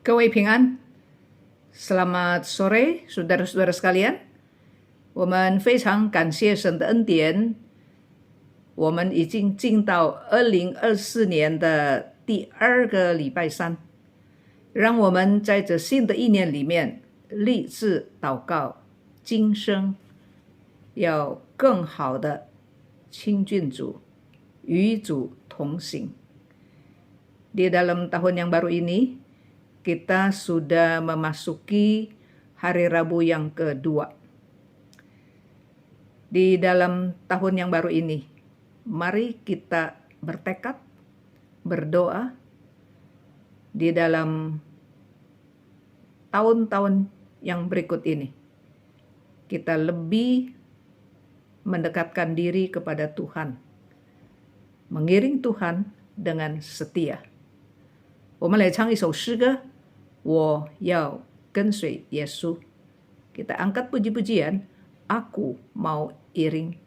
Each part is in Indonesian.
各位平安 ，Selamat sore， saudara-saudara sekalian。我们非常感谢神的恩典，我们已经进到2024年的第2个礼拜三，让我们在这新的一年里面立志祷告，今生要更好的亲近主，与主同行。Di dalam tahun yang baru ini, kita sudah memasuki hari Rabu yang kedua. Di dalam tahun yang baru ini, mari kita bertekad, berdoa di dalam tahun-tahun yang berikut ini. Kita lebih mendekatkan diri kepada Tuhan, mengiring Tuhan dengan setia. 我们来唱一首诗歌，我要跟随耶稣。Kita angkat puji-pujian, aku mau iring.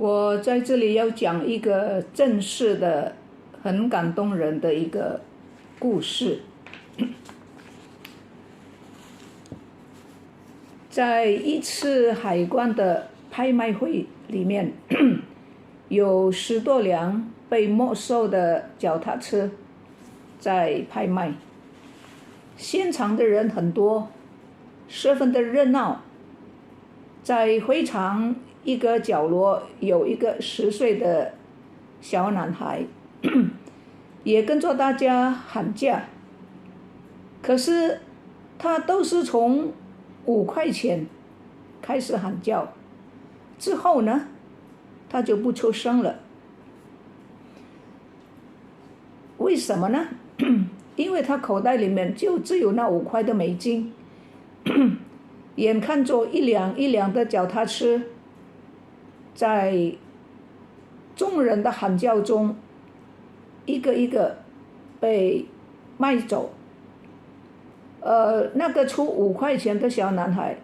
我在这里要讲一个正式的、很感动人的一个故事。在一次海关的拍卖会里面，有10多辆被没收的脚踏车在拍卖，现场的人很多，十分的热闹。在会场一个角落有一个10岁的小男孩，也跟着大家喊价。可是他都是从5块钱开始喊价，之后呢，他就不出声了。为什么呢？因为他口袋里面就只有那5块的美金，眼看着一辆一辆的脚踏车在众人的喊叫中一个一个被卖走。那个出5块钱的小男孩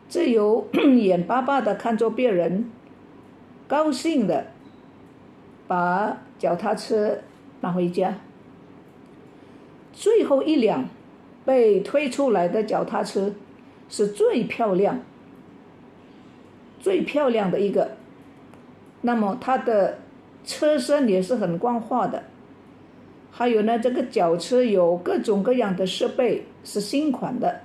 只有眼巴巴的看着别人高兴的把脚踏车拿回家。最后一辆被推出来的脚踏车是最漂亮、最漂亮的一个，那么它的车身也是很光滑的，还有呢，这个轿车有各种各样的设备，是新款的。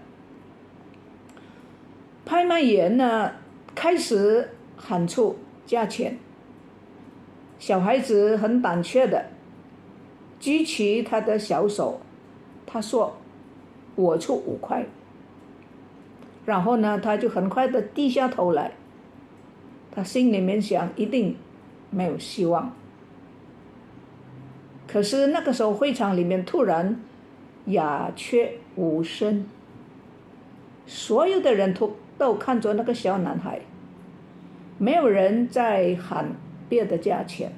拍卖员呢开始喊出价钱，小孩子很胆怯的举起他的小手，他说我出5块，然后呢他就很快的低下头来，他心里面想一定没有希望。可是那个时候会场里面突然鸦雀无声，所有的人都看着那个小男孩，没有人在喊别的价钱。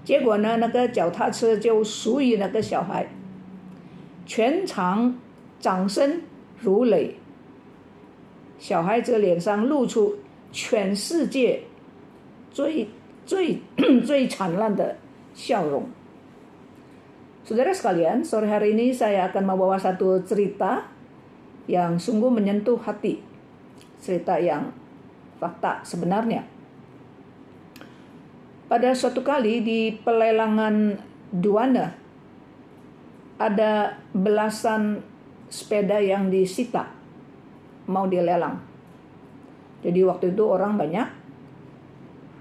结果呢，那个脚踏车就属于那个小孩，全场掌声如雷，小孩子脸上露出全世界最灿烂的笑容。Saudara sekalian, sore hari ini saya akan membawa satu cerita yang sungguh menyentuh hati, cerita yang fakta sebenarnya. Pada suatu kali di pelelangan Duana, ada belasan sepeda yang disita, mau dilelang. Jadi waktu itu orang banyak.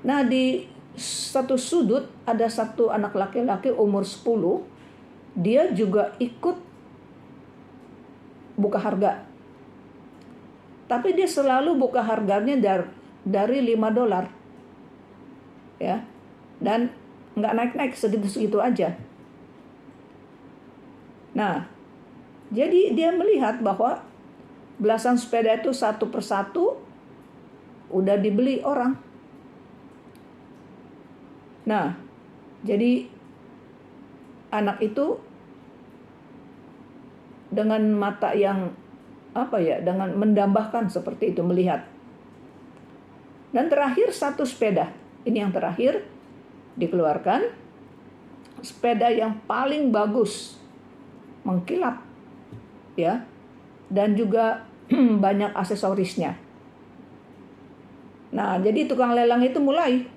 Nah, di satu sudut ada satu anak laki-laki umur 10, dia juga ikut buka harga. Tapi dia selalu buka harganya dari $5. Ya. Dan nggak naik-naik, segitu-segitu aja. Nah, jadi dia melihat bahwa belasan sepeda itu satu persatu udah dibeli orang. Nah, jadi anak itu dengan mata yang dengan mendambahkan seperti itu melihat. Dan terakhir satu sepeda, ini yang terakhir dikeluarkan, sepeda yang paling bagus, mengkilap, ya, dan juga banyak aksesorisnya. Nah, jadi tukang lelang itu mulai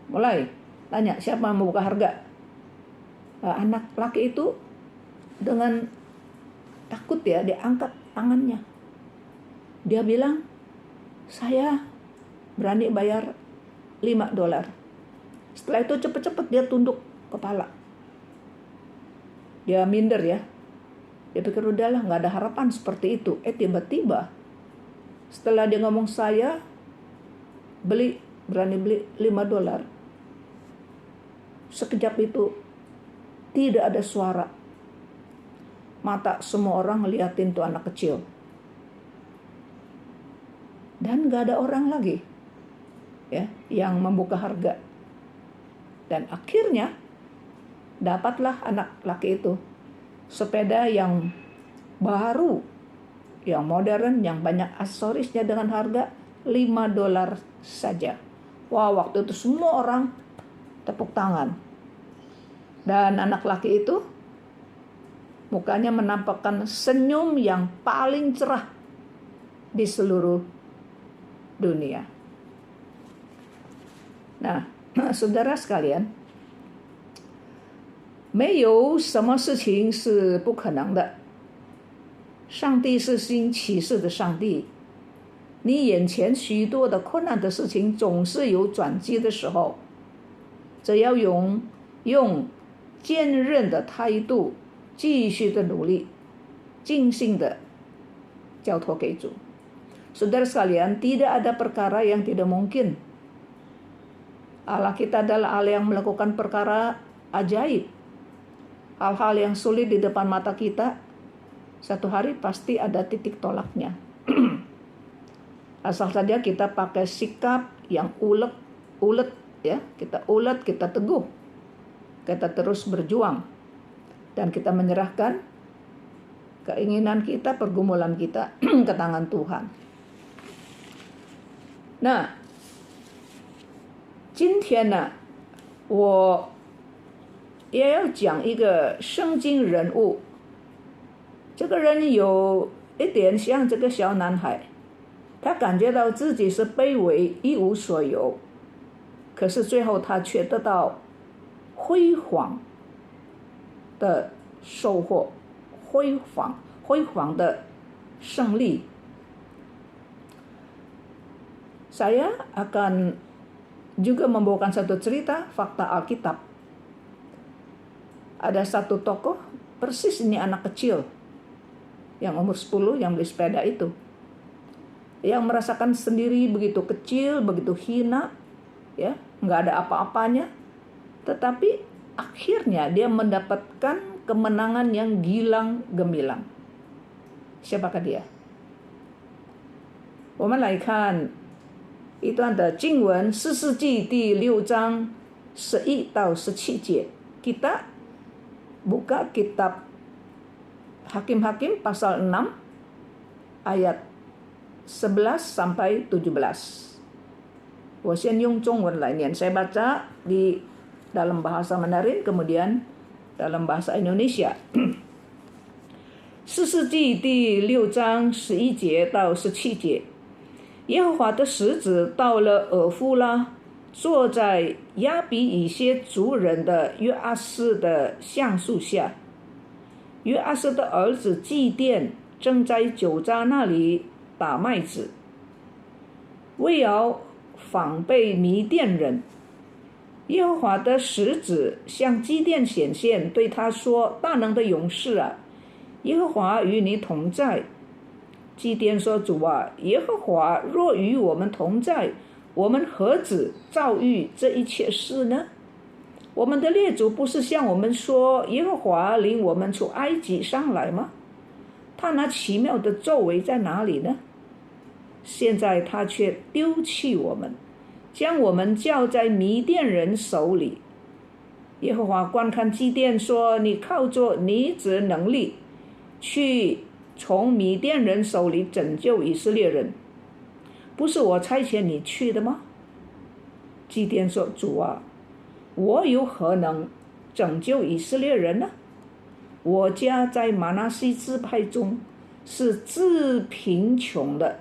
mulai tanya siapa mau buka harga. Anak laki itu dengan takut ya, dia angkat tangannya. Dia bilang, saya berani bayar $5. Setelah itu cepet-cepet dia tunduk kepala. Dia minder ya. Dia pikir udahlah, nggak ada harapan seperti itu. Tiba-tiba setelah dia ngomong saya berani beli $5, sekejap itu tidak ada suara. Mata semua orang ngeliatin tuh anak kecil. Dan nggak ada orang lagi ya yang membuka harga. Dan akhirnya dapatlah anak laki itu sepeda yang baru, yang modern, yang banyak aksesorisnya dengan harga $5 saja. Wah, waktu itu semua orang tepuk tangan. Dan anak laki itu mukanya menampakkan senyum yang paling cerah di seluruh dunia. Nah, saudara sekalian, 没有什么事情是不可能的。上帝是新启示的上帝，你眼前许多的困难的事情总是有转机的时候，只要用坚韧的态度继续的努力，尽心的交托给主。Saudara sekalian, tidak ada perkara yang tidak mungkin. Allah kita adalah Allah yang melakukan perkara ajaib. Hal-hal yang sulit di depan mata kita, satu hari pasti ada titik tolaknya. Asal saja kita pakai sikap yang ulet ya, kita ulet, kita teguh, kita terus berjuang, dan kita menyerahkan keinginan kita, pergumulan kita ke tangan Tuhan. Nah, 今天呢，我也要讲一个圣经人物。这个人有一点像这个小男孩，他感觉到自己是卑微一无所有，可是最后他却得到辉煌的收获，辉煌的胜利。Saya akan juga membawakan satu cerita fakta Alkitab. Ada satu tokoh, persis ini anak kecil yang umur 10 yang beli sepeda itu, yang merasakan sendiri begitu kecil, begitu hina, ya, nggak ada apa-apanya, tetapi akhirnya dia mendapatkan kemenangan yang gilang gemilang. Siapakah dia? 我们来看一段的经文，士师记第6章11到17节。Kita buka kitab Hakim-Hakim pasal 6 ayat 11 sampai 17. 我先用中文来念， saya baca di dalam bahasa Mandarin, kemudian dalam bahasa Indonesia. 士师记第6章11节到17节。耶和华的使者到了俄弗拉，坐在亚比以些族人的约阿斯的橡树下。约阿斯的儿子祭奠正在酒榨那里打麦子，为要防备米甸人。耶和华的使者向基甸显现，对他说：“大能的勇士啊，耶和华与你同在。”基甸说：“主啊，耶和华若与我们同在，我们何止遭遇这一切事呢？我们的列祖不是向我们说，耶和华领我们出埃及上来吗？他那奇妙的作为在哪里呢？现在他却丢弃我们，将我们交在米甸人手里。”耶和华观看基甸说：“你靠着你子能力去从米甸人手里拯救以色列人，不是我差遣你去的吗？”基甸说：“主啊，我有何能拯救以色列人呢？我家在玛拿西支派中是自贫穷的，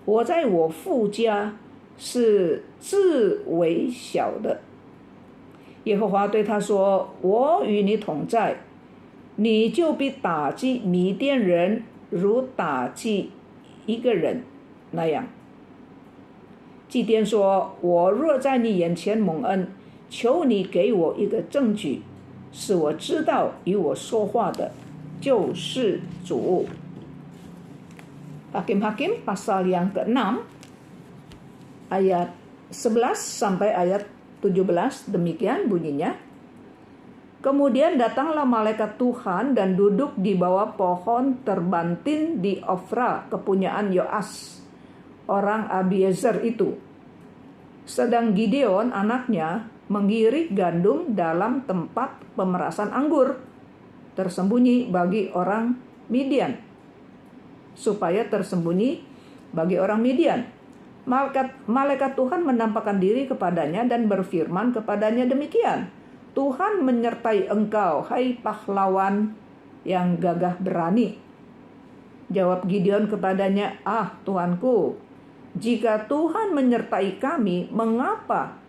我在我父家是自微小的。”耶和华对他说：“我与你同在，你就必打击米甸人，如打击一个人那样。”基甸说：“我若在你眼前蒙恩，求你给我一个证据，使我知道与我说话的就是主。” Hakim-Hakim pasal yang ke-6 ayat 11 sampai ayat 17, demikian bunyinya. Kemudian datanglah malaikat Tuhan dan duduk di bawah pohon terbantin di Ofra, kepunyaan Yoas, orang Abiezer itu. Sedang Gideon anaknya menggirik gandum dalam tempat pemerasan anggur, tersembunyi bagi orang Midian. Supaya tersembunyi bagi orang Midian. Malaikat Tuhan menampakkan diri kepadanya dan berfirman kepadanya demikian: "Tuhan menyertai engkau, hai pahlawan yang gagah berani." Jawab Gideon kepadanya, "Ah, Tuanku, jika Tuhan menyertai kami, mengapa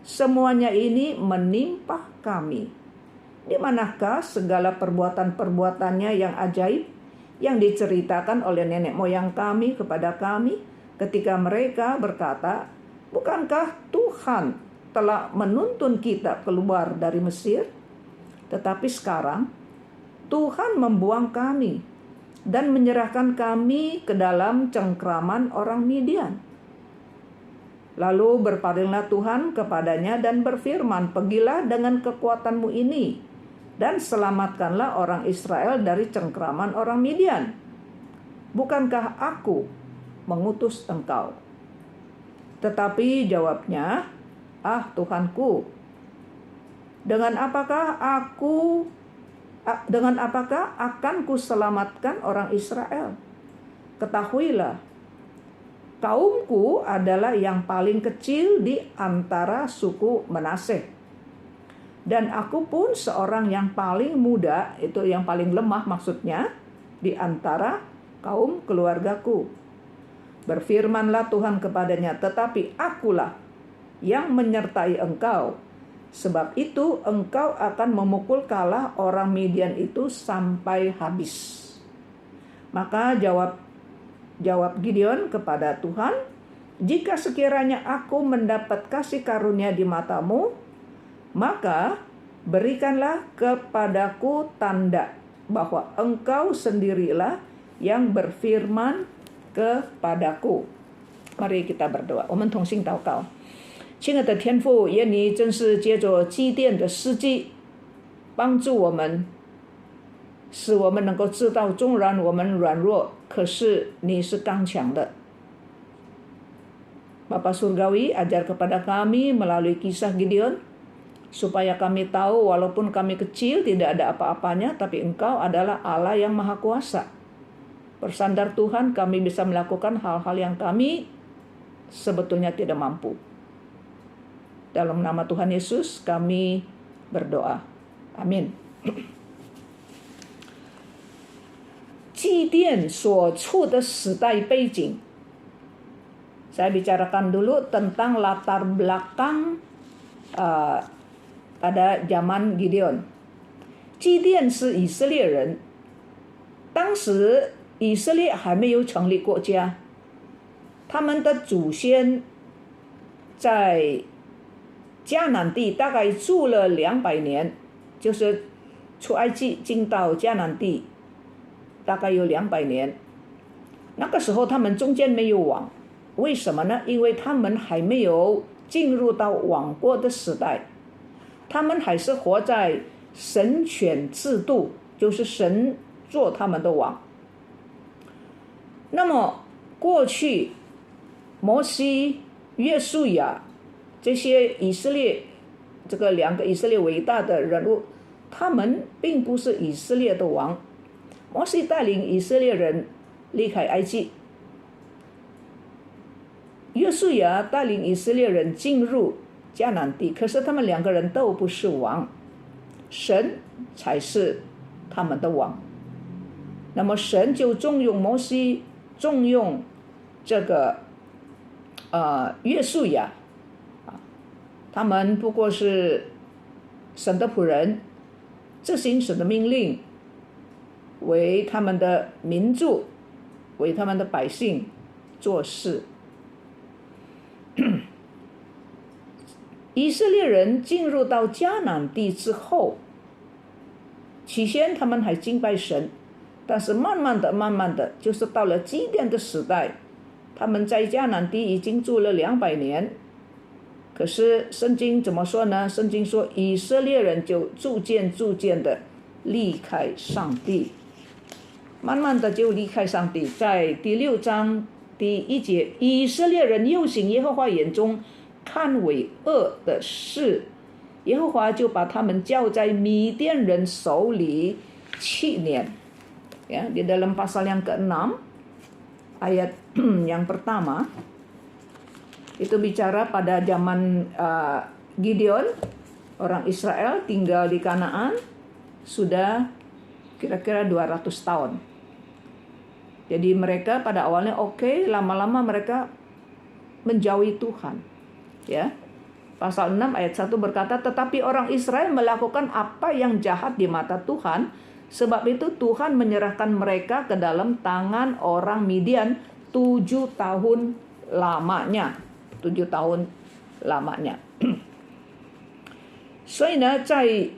semuanya ini menimpa kami? Di manakah segala perbuatan-perbuatannya yang ajaib yang diceritakan oleh nenek moyang kami kepada kami ketika mereka berkata, 'Bukankah Tuhan telah menuntun kita keluar dari Mesir?' Tetapi sekarang Tuhan membuang kami dan menyerahkan kami ke dalam cengkraman orang Midian." Lalu berpalinglah Tuhan kepadanya dan berfirman, "Pergilah dengan kekuatanmu ini dan selamatkanlah orang Israel dari cengkraman orang Midian. Bukankah aku mengutus engkau?" Tetapi jawabnya, "Ah, Tuhanku, dengan apakah akan kuselamatkan orang Israel? Ketahuilah, kaumku adalah yang paling kecil di antara suku Manaseh, dan aku pun seorang yang paling muda," itu yang paling lemah maksudnya, "di antara kaum keluargaku. Berfirmanlah Tuhan kepadanya, tetapi akulah yang menyertai engkau. Sebab itu engkau akan memukul kalah orang Midian itu sampai habis. Maka jawab Gideon kepada Tuhan, jika sekiranya aku mendapat kasih karunia di matamu, maka berikanlah kepadaku tanda bahwa engkau sendirilah yang berfirman kepadaku. Mari kita berdoa. 我们同心祷告。亲爱的天父，愿你真是借着基甸的事迹，帮助我们，使我们能够知道，纵然我们软弱，可是你是刚强的。Bapa Surgawi, ajar kepada kami melalui kisah Gideon, supaya kami tahu walaupun kami kecil, tidak ada apa-apanya, tapi Engkau adalah Allah yang Maha Kuasa. Bersandar Tuhan, kami bisa melakukan hal-hal yang kami sebetulnya tidak mampu. Dalam nama Tuhan Yesus kami berdoa. Amin. 祭奠所处的时代背景。Saya bicarakan dulu tentang latar belakang pada zaman Gideon. 祭奠是以色列人，当时以色列还没有成立国家，他们的祖先在迦南地大概住了200年，就是出埃及进到迦南地大概有200年。那个时候他们中间没有王，为什么呢？因为他们还没有进入到王国的时代，他们还是活在神权制度，就是神做他们的王。那么过去摩西、约书亚这些以色列这个2个以色列伟大的人物，他们并不是以色列的王。摩西带领以色列人离开埃及，约书亚带领以色列人进入迦南地，可是他们2个人都不是王，神才是他们的王。那么神就重用摩西，重用这个约书亚，他们不过是神的仆人，执行神的命令，为他们的民族，为他们的百姓做事。以色列人进入到迦南地之后，起先他们还敬拜神，但是慢慢的，就是到了基甸的时代，他们在迦南地已经住了200年。可是圣经怎么说呢？圣经说以色列人就逐渐的离开上帝，慢慢的就离开上帝。在第6章第1节，以色列人又行耶和华眼中看为恶的事，耶和华就把他们交在米甸人手里7年。Ya, di dalam pasal yang ke-6 ayat yang pertama itu bicara pada zaman Gideon, orang Israel tinggal di Kanaan sudah kira-kira 200 tahun. Jadi mereka pada awalnya oke, lama-lama mereka menjauhi Tuhan. Ya. Pasal 6 ayat 1 berkata, tetapi orang Israel melakukan apa yang jahat di mata Tuhan, sebab itu Tuhan menyerahkan mereka ke dalam tangan orang Midian 7 tahun lamanya. 7 tahun lamanya。所以呢，在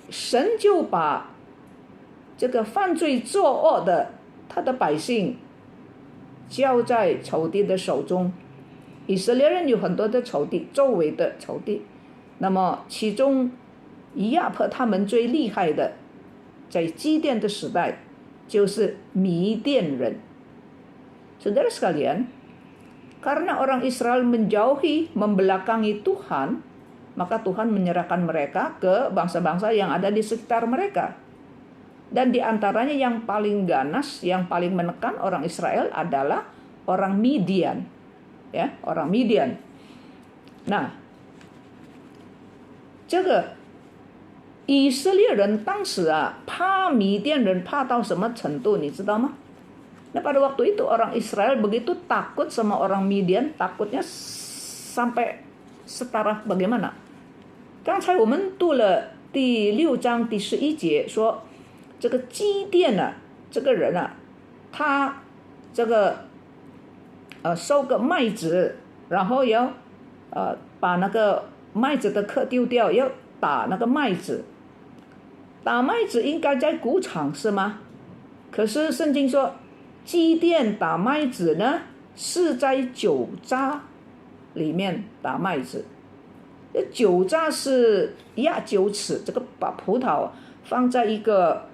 神就把这个犯罪作恶的他的百姓交在仇敌的手中。以色列人有很多的仇敌，周围的仇敌。那么其中压迫他们最厉害的，在基甸的时代就是米甸人。Saudara sekalian, karena orang Israel menjauhi, membelakangi Tuhan, maka Tuhan menyerahkan mereka ke bangsa-bangsa yang ada di sekitar mereka. Dan di antaranya yang paling ganas, yang paling menekan orang Israel adalah orang Midian. Ya, orang Midian. Nah, 这个以色列人当时怕米甸人怕到什么程度，你知道吗？ Nah pada waktu itu orang Israel begitu takut sama orang Midian, takutnya sampai setara bagaimana？刚才我们读了第6章第11节，说这个基甸啊，这个人啊，他这个收个麦子，然后要把那个麦子的壳丢掉，要打那个麦子。打麦子应该在谷场是吗？可是圣经说，基甸打麦子呢是在酒榨里面打麦子。酒榨是压酒尺，这个把葡萄放在一个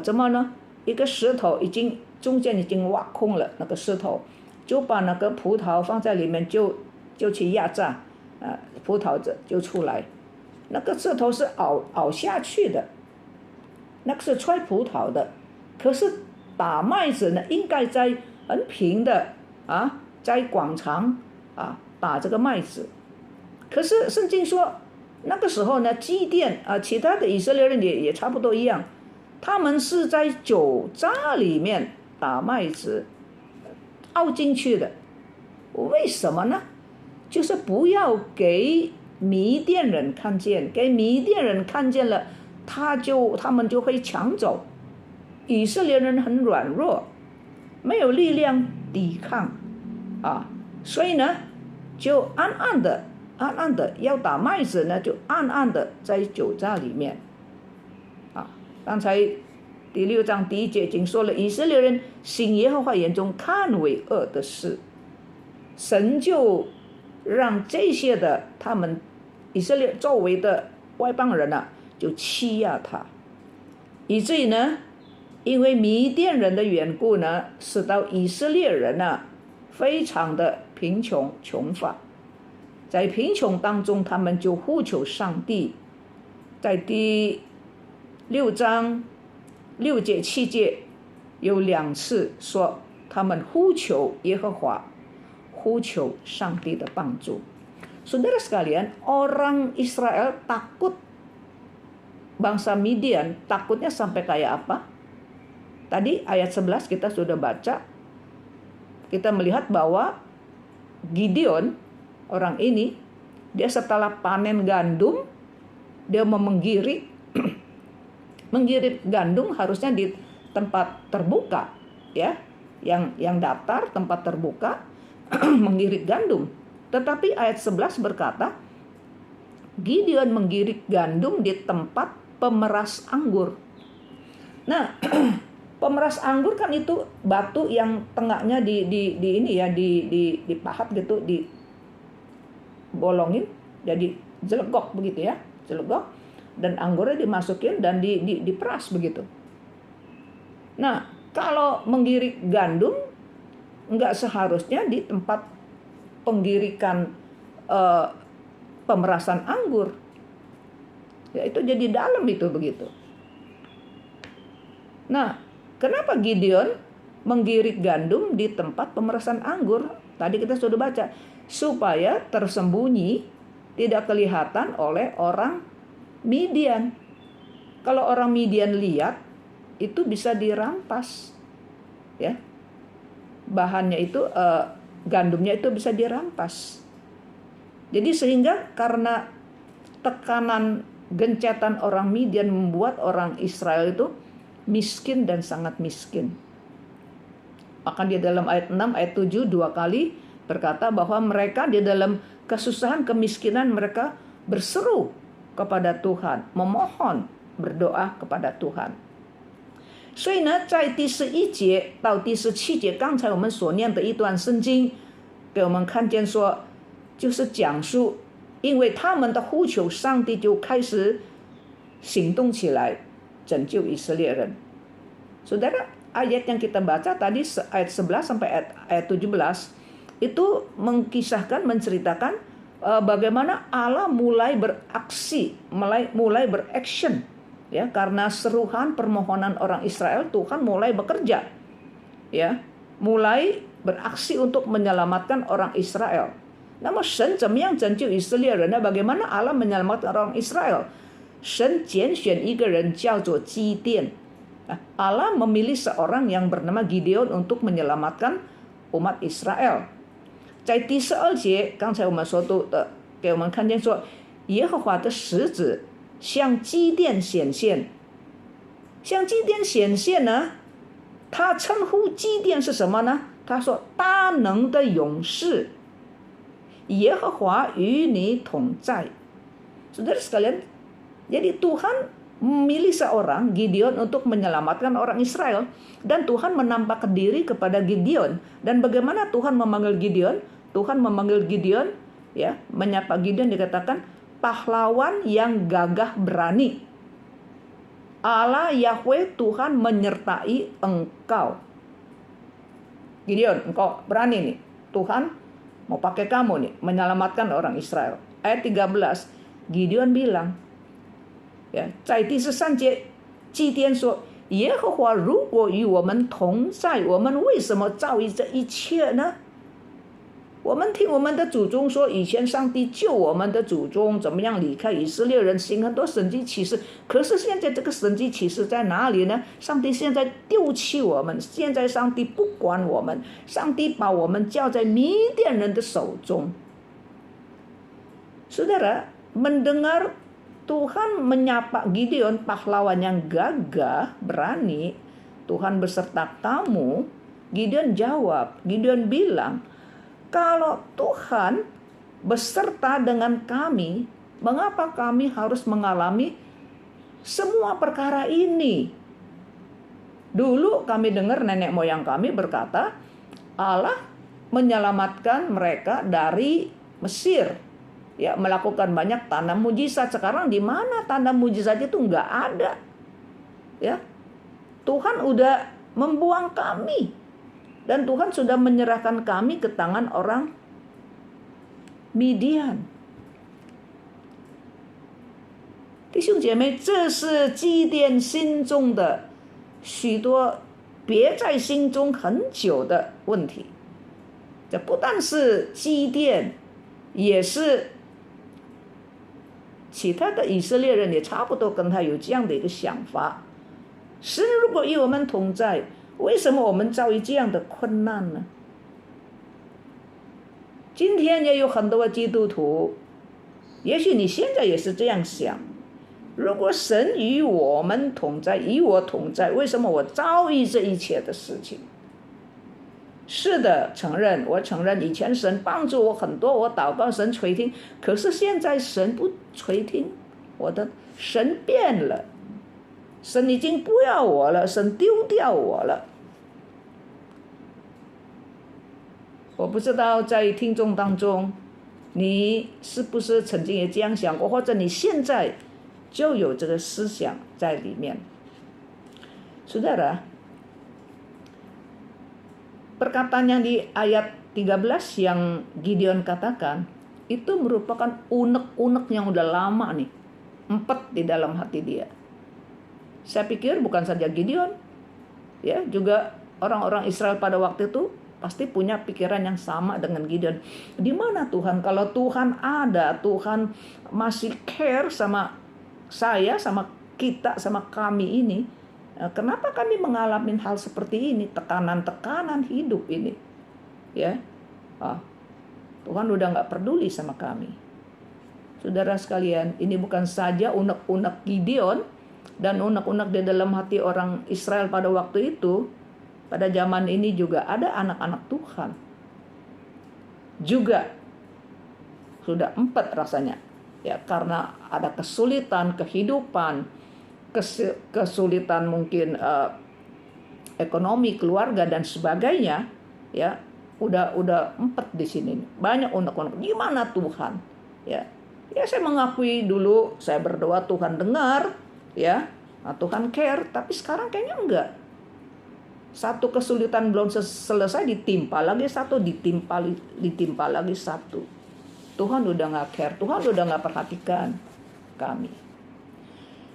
怎么呢？一个石头中间已经挖空了，那个石头就把那个葡萄放在里面，就去压榨，葡萄就出来。那个石头是凹下去的，那个是揣葡萄的。可是打麦子呢，应该在很平的在广场打这个麦子。可是圣经说，那个时候呢，基甸其他的以色列人也差不多一样，他们是在酒榨里面打麦子，凹进去的。为什么呢？就是不要给米甸人看见，给米甸人看见了，他们就会抢走。以色列人很软弱，没有力量抵抗所以呢，就暗暗的要打麦子呢，就暗暗的在酒榨里面刚才第6章第1节已经说了，以色列人行耶和华眼中看为恶的事，神就让这些的他们以色列周围的外邦人就欺压他，以至于呢，因为米甸人的缘故呢，使到以色列人非常的贫穷穷乏。在贫穷当中，他们就呼求上帝。在第6章6节7节有2次说他们呼求耶和华，呼求上帝的帮助。Saudara sekalian, orang Israel takut bangsa Midian, takutnya sampai kayak apa? Tadi ayat 11 kita sudah baca, kita melihat bahwa Gideon, orang ini, dia setelah panen gandum, dia mau menggiring gandum harusnya di tempat terbuka, ya, yang datar, tempat terbuka, menggiring gandum. Tetapi ayat 11 berkata, Gideon menggiring gandum di tempat pemeras anggur. Nah, pemeras anggur kan itu batu yang tengahnya dipahat gitu, dibolongin, jadi jelegok begitu ya, jelegok, dan anggurnya dimasukin dan diperas begitu. Nah, kalau menggiring gandum enggak seharusnya di tempat penggirikan pemerasan anggur. Ya, itu jadi dalam itu begitu. Nah, kenapa Gideon menggiring gandum di tempat pemerasan anggur? Tadi kita sudah baca, supaya tersembunyi, tidak kelihatan oleh orang Midian. Kalau orang Midian lihat, itu bisa dirampas. Ya. Bahannya itu gandumnya itu bisa dirampas. Jadi sehingga karena tekanan gencatan orang Midian membuat orang Israel itu miskin dan sangat miskin. Maka di dalam ayat 6, ayat 7 2 kali berkata bahwa mereka di dalam kesusahan, kemiskinan mereka berseru kepada Tuhan, memohon, berdoa kepada Tuhan. 所以呢，在第11节到第17节，刚才我们所念的一段圣经，给我们看见说，就是讲述，因为他们的呼求，上帝就开始行动起来，拯救以色列人。Saudara, ayat yang kita baca tadi ayat 11 sampai ayat 17 itu mengisahkan, menceritakan bagaimana Allah mulai beraksi, mulai beraction. Ya, karena seruhan permohonan orang Israel, Tuhan mulai bekerja, ya, mulai beraksi untuk menyelamatkan orang Israel. Namun 神怎么样拯救以色列人呢？ Bagaimana Allah menyelamatkan orang Israel? 神拣选一个人叫做基甸， Allah memilih seorang yang bernama Gideon untuk menyelamatkan umat Israel。在第12节，刚才我们说读的，给我们看见说，耶和华的使者向基甸显现。向基甸显现呢，他称呼基甸是什么呢？他说：“大能的勇士，耶和华与你同在。” Saudara sekalian, jadi Tuhan memilih seorang Gideon untuk menyelamatkan orang Israel, dan Tuhan menampakkan diri kepada Gideon. Dan bagaimana Tuhan memanggil Gideon? Tuhan memanggil Gideon, ya, menyapa Gideon dikatakan pahlawan yang gagah berani. Allah Yahweh Tuhan menyertai engkau. Gideon, engkau berani nih. Tuhan mau pakai kamu nih menyelamatkan orang Israel. Ayat 13, Gideon bilang, ya, 在第13节，基甸说，耶和华如果与我们同在，我们为什么遭遇这一切呢？我们听我们的祖宗说，以前上帝救我们的祖宗怎么样离开以色列人，行很多神迹奇事。可是现在这个神迹奇事在哪里呢？上帝现在丢弃我们，现在上帝不管我们，上帝把我们交在米甸人的手中。Saudara, mendengar Tuhan menyapa Gideon, pahlawan yang gagah, berani, Tuhan beserta kamu. Gideon jawab, Gideon bilang, kalau Tuhan beserta dengan kami, mengapa kami harus mengalami semua perkara ini? Dulu kami dengar nenek moyang kami berkata, Allah menyelamatkan mereka dari Mesir, ya, melakukan banyak tanda mujizat. Sekarang di mana tanda mujizat itu? Nggak ada, ya. Tuhan udah membuang kami, dan Tuhan sudah menyerahkan kami ke tangan orang Midian。弟兄姐妹，这是基甸心中的许多别在心中很久的问题。这不但是基甸，也是其他的以色列人也差不多跟他有这样的一个想法。神如果与我们同在，为什么我们遭遇这样的困难呢？今天也有很多的基督徒，也许你现在也是这样想，如果神与我们同在，与我同在，为什么我遭遇这一切的事情？是的，我承认以前神帮助我很多，我祷告神垂听，可是现在神不垂听我的，神变了，神已经不要我了，神丢掉我了。我不知道在听众当中，你是不是曾经也这样想过，或者你现在就有这个思想在里面。Saudara, perkataan yang di ayat 13 yang Gideon katakan, itu merupakan unek-unek yang udah lama nih, empet di dalam hati dia. Saya pikir bukan saja Gideon, ya, juga orang-orang Israel pada waktu itu pasti punya pikiran yang sama dengan Gideon. Di mana Tuhan? Kalau Tuhan ada, Tuhan masih care sama saya, sama kita, sama kami ini, kenapa kami mengalami hal seperti ini, tekanan-tekanan hidup ini, ya? Tuhan udah nggak peduli sama kami. Saudara sekalian, ini bukan saja unek-unek Gideon dan unek-unek di dalam hati orang Israel pada waktu itu. Pada zaman ini juga ada anak-anak Tuhan juga sudah empet rasanya, ya, karena ada kesulitan kehidupan, kesulitan mungkin ekonomi keluarga dan sebagainya, ya, udah empet di sini, banyak unek-unek. Gimana Tuhan? Ya, saya mengakui dulu saya berdoa Tuhan dengar, ya, Tuhan care, tapi sekarang kayaknya enggak. Satu kesulitan belum selesai, ditimpa lagi satu, ditimpa lagi satu. Tuhan udah gak care, Tuhan udah gak perhatikan kami.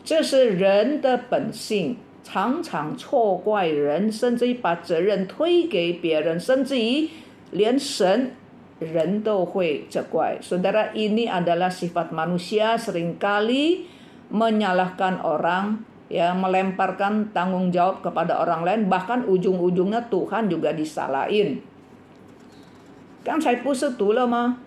这是人的本性，常常错怪人，甚至于把责任推给别人，甚至于连神人都会责怪。Saudara, ini adalah sifat manusia, seringkali menyalahkan orang, ya, melemparkan tanggung jawab kepada orang lain, bahkan ujung-ujungnya Tuhan juga disalahin. 刚才不是读了吗？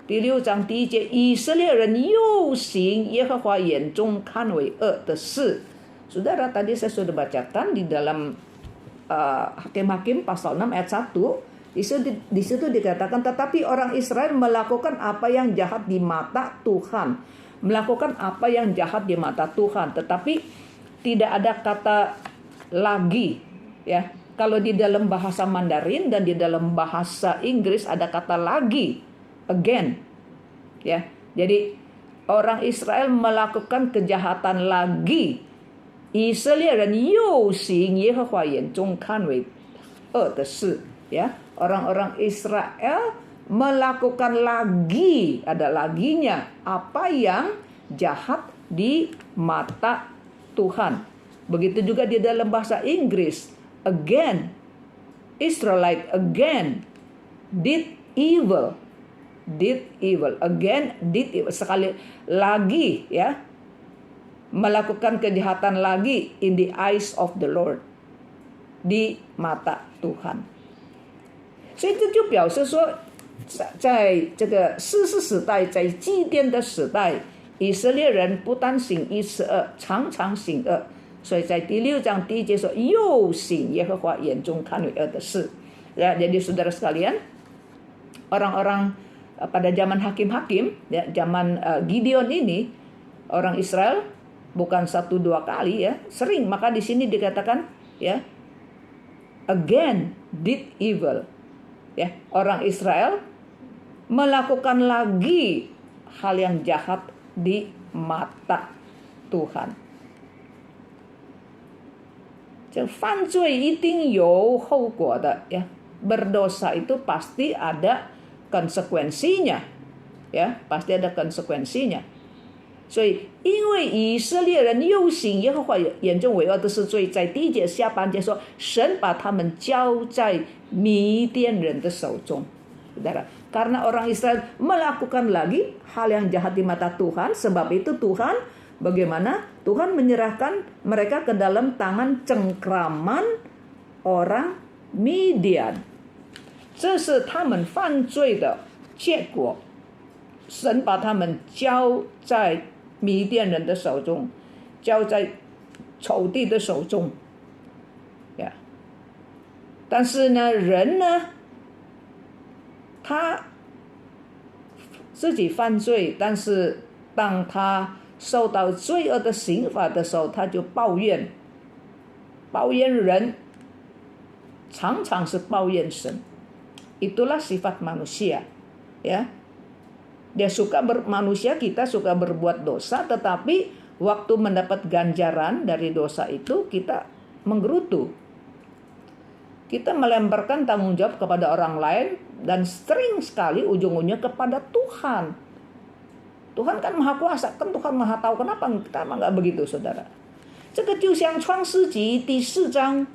第6章第1节，以色列人又行耶和华眼中看为恶的事。Saudara, tadi saya sudah bacakan di dalam Hakim-Hakim pasal 6 ayat 1. Di situ dikatakan, tetapi orang Israel melakukan apa yang jahat di mata Tuhan. Melakukan apa yang jahat di mata Tuhan. Tetapi tidak ada kata lagi, ya. Kalau di dalam bahasa Mandarin dan di dalam bahasa Inggris ada kata lagi, again, ya. Jadi orang Israel melakukan kejahatan lagi. 以色列人又行耶和华眼中看为恶的事, ya. Orang-orang Israel melakukan lagi, ada laginya, apa yang jahat di mata Tuhan. Begitu juga di dalam bahasa Inggris. Again, Israelite again did evil. Again did evil. Sekali lagi, ya, melakukan kejahatan lagi in the eyes of the Lord. Di mata Tuhan. 所以这就表示说，在这个士师时代，在祭奠的时代，以色列人不但行一次恶，常常行恶。所以在第6章第1节说，又行耶和华眼中看为恶的事. Ya, jadi saudara sekalian, orang-orang pada zaman hakim-hakim, ya, zaman Gideon ini, orang Israel bukan 1-2 kali, ya, sering. Maka di sini dikatakan, ya, again did evil. Ya, orang Israel melakukan lagi hal yang jahat di mata Tuhan. 这犯罪一定有后果的, ya. Berdosa itu pasti ada konsekuensinya, ya, pasti ada konsekuensinya. 所以因为以色列人又行耶和华眼中为恶的事，所以在第1节下半节说，神把他们交在米甸人的手中. Saudara, karena orang Israel melakukan lagi hal yang jahat di mata Tuhan, sebab itu Tuhan bagaimana? Tuhan menyerahkan mereka ke dalam tangan cengkraman orang Midian. 这是他们犯罪的结果。神把他们交在米甸人的手中，交在仇敌的手中。呀，但是呢，人呢，他自己犯罪，但是当他受到罪恶的刑罚的时候，他就抱怨人，常常是抱怨神。Itulah sifat manusia, ya. Manusia kita suka berbuat dosa, tetapi waktu mendapat ganjaran dari dosa itu kita menggerutu. Kita melemparkan tanggung jawab kepada orang lain dan sering sekali ujung-ujungnya kepada Tuhan. Tuhan kan maha kuasa, kan Tuhan maha tahu. Kenapa kita nggak begitu, saudara? 这个就像创世纪第4章，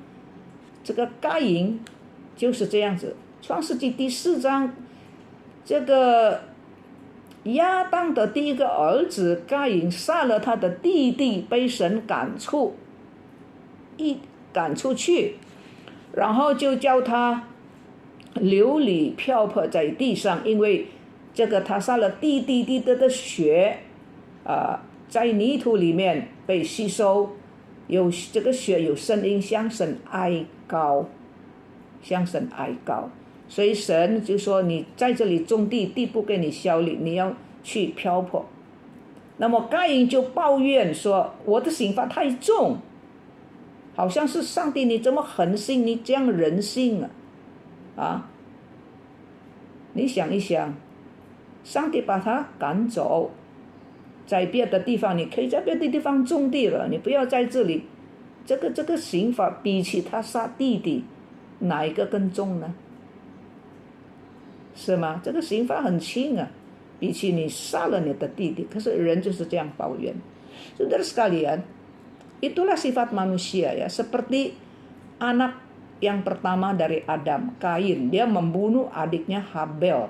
这个该隐就是这样子。创世纪第4章，这个亚当的第一个儿子该隐杀了他的弟弟，被神赶出去，然后就叫他流离漂泊在地上，因为这个他杀了弟弟的血在泥土里面被吸收，有这个血有声音向神哀告，所以神就说你在这里种地，地不给你效力，你要去漂泊。那么该隐就抱怨说，我的刑罚太重，好像是上帝你这么狠心，你这样人性啊，你想一想，上帝把他赶走，在别的地方，你可以在别的地方种地了，你不要在这里。这个刑罚比起他杀弟弟，哪一个更重呢？是吗？这个刑罚很轻啊，比起你杀了你的弟弟。可是人就是这样抱怨。Saudara sekalian, itulah sifat manusia, ya. Seperti anak yang pertama dari Adam, Kain, dia membunuh adiknya Habel.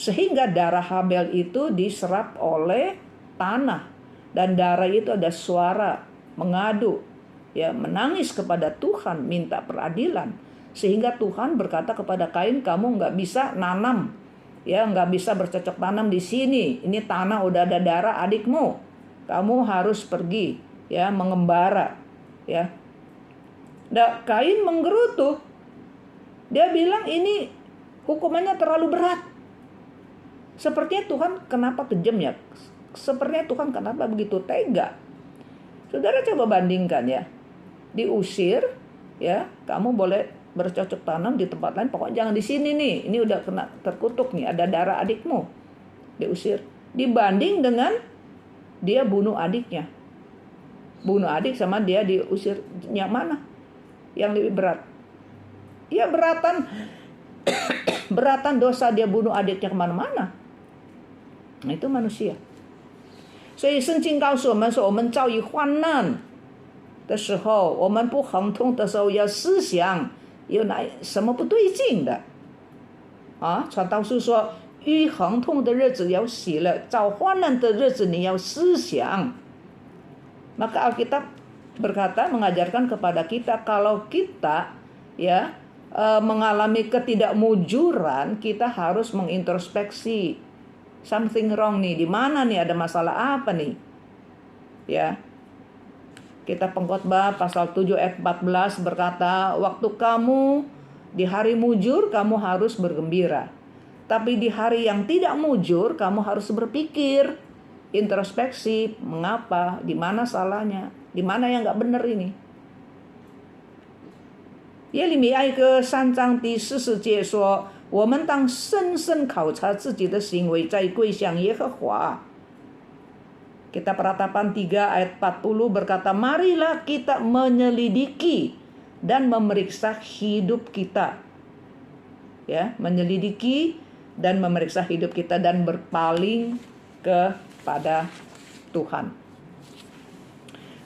Sehingga darah Habel itu diserap oleh tanah, dan darah itu ada suara mengadu, ya, menangis kepada Tuhan, minta peradilan. Sehingga Tuhan berkata kepada Kain, kamu nggak bisa nanam, ya, nggak bisa bercocok tanam di sini. Ini tanah udah ada darah adikmu. Kamu harus pergi, ya, mengembara, ya. Dan Kain menggerutu. Dia bilang ini hukumannya terlalu berat. Sepertinya Tuhan kenapa kejam ya? Sepertinya Tuhan kenapa begitu tega? Saudara coba bandingkan ya. Diusir, ya, kamu boleh bercocok tanam di tempat lain, pokoknya jangan di sini nih. Ini udah kena terkutuk nih, ada darah adikmu. Diusir. Dibanding dengan dia bunuh adiknya. Bunuh adik sama dia diusir, yang mana yang lebih berat? Ya beratan dosa dia bunuh adiknya kemana-mana. Nah, itu manusia. 所以圣经告诉我们说，我们遭遇患难的时候，我们不疼痛的时候，要思想有什么不对劲的啊？传道书说，遇疼痛的日子要喜乐，遭患难的日子你要思想。Maka Alkitab berkata, mengajarkan kepada kita kalau kita, ya, mengalami ketidakmujuran, kita harus mengintrospeksi. Something wrong nih, di mana nih, ada masalah apa nih? Ya. Kita Pengkhotbah pasal 7 ayat 14 berkata, waktu kamu di hari mujur kamu harus bergembira. Tapi di hari yang tidak mujur kamu harus berpikir, introspeksi, mengapa, di mana salahnya, di mana yang nggak benar ini. 耶利米哀歌3章第40节说，我们当深深考察自己的行为，再归向耶和华。 Kita Peratapan 3 ayat 40 berkata, marilah kita menyelidiki dan memeriksa hidup kita. Ya, menyelidiki dan memeriksa hidup kita dan berpaling kepada Tuhan.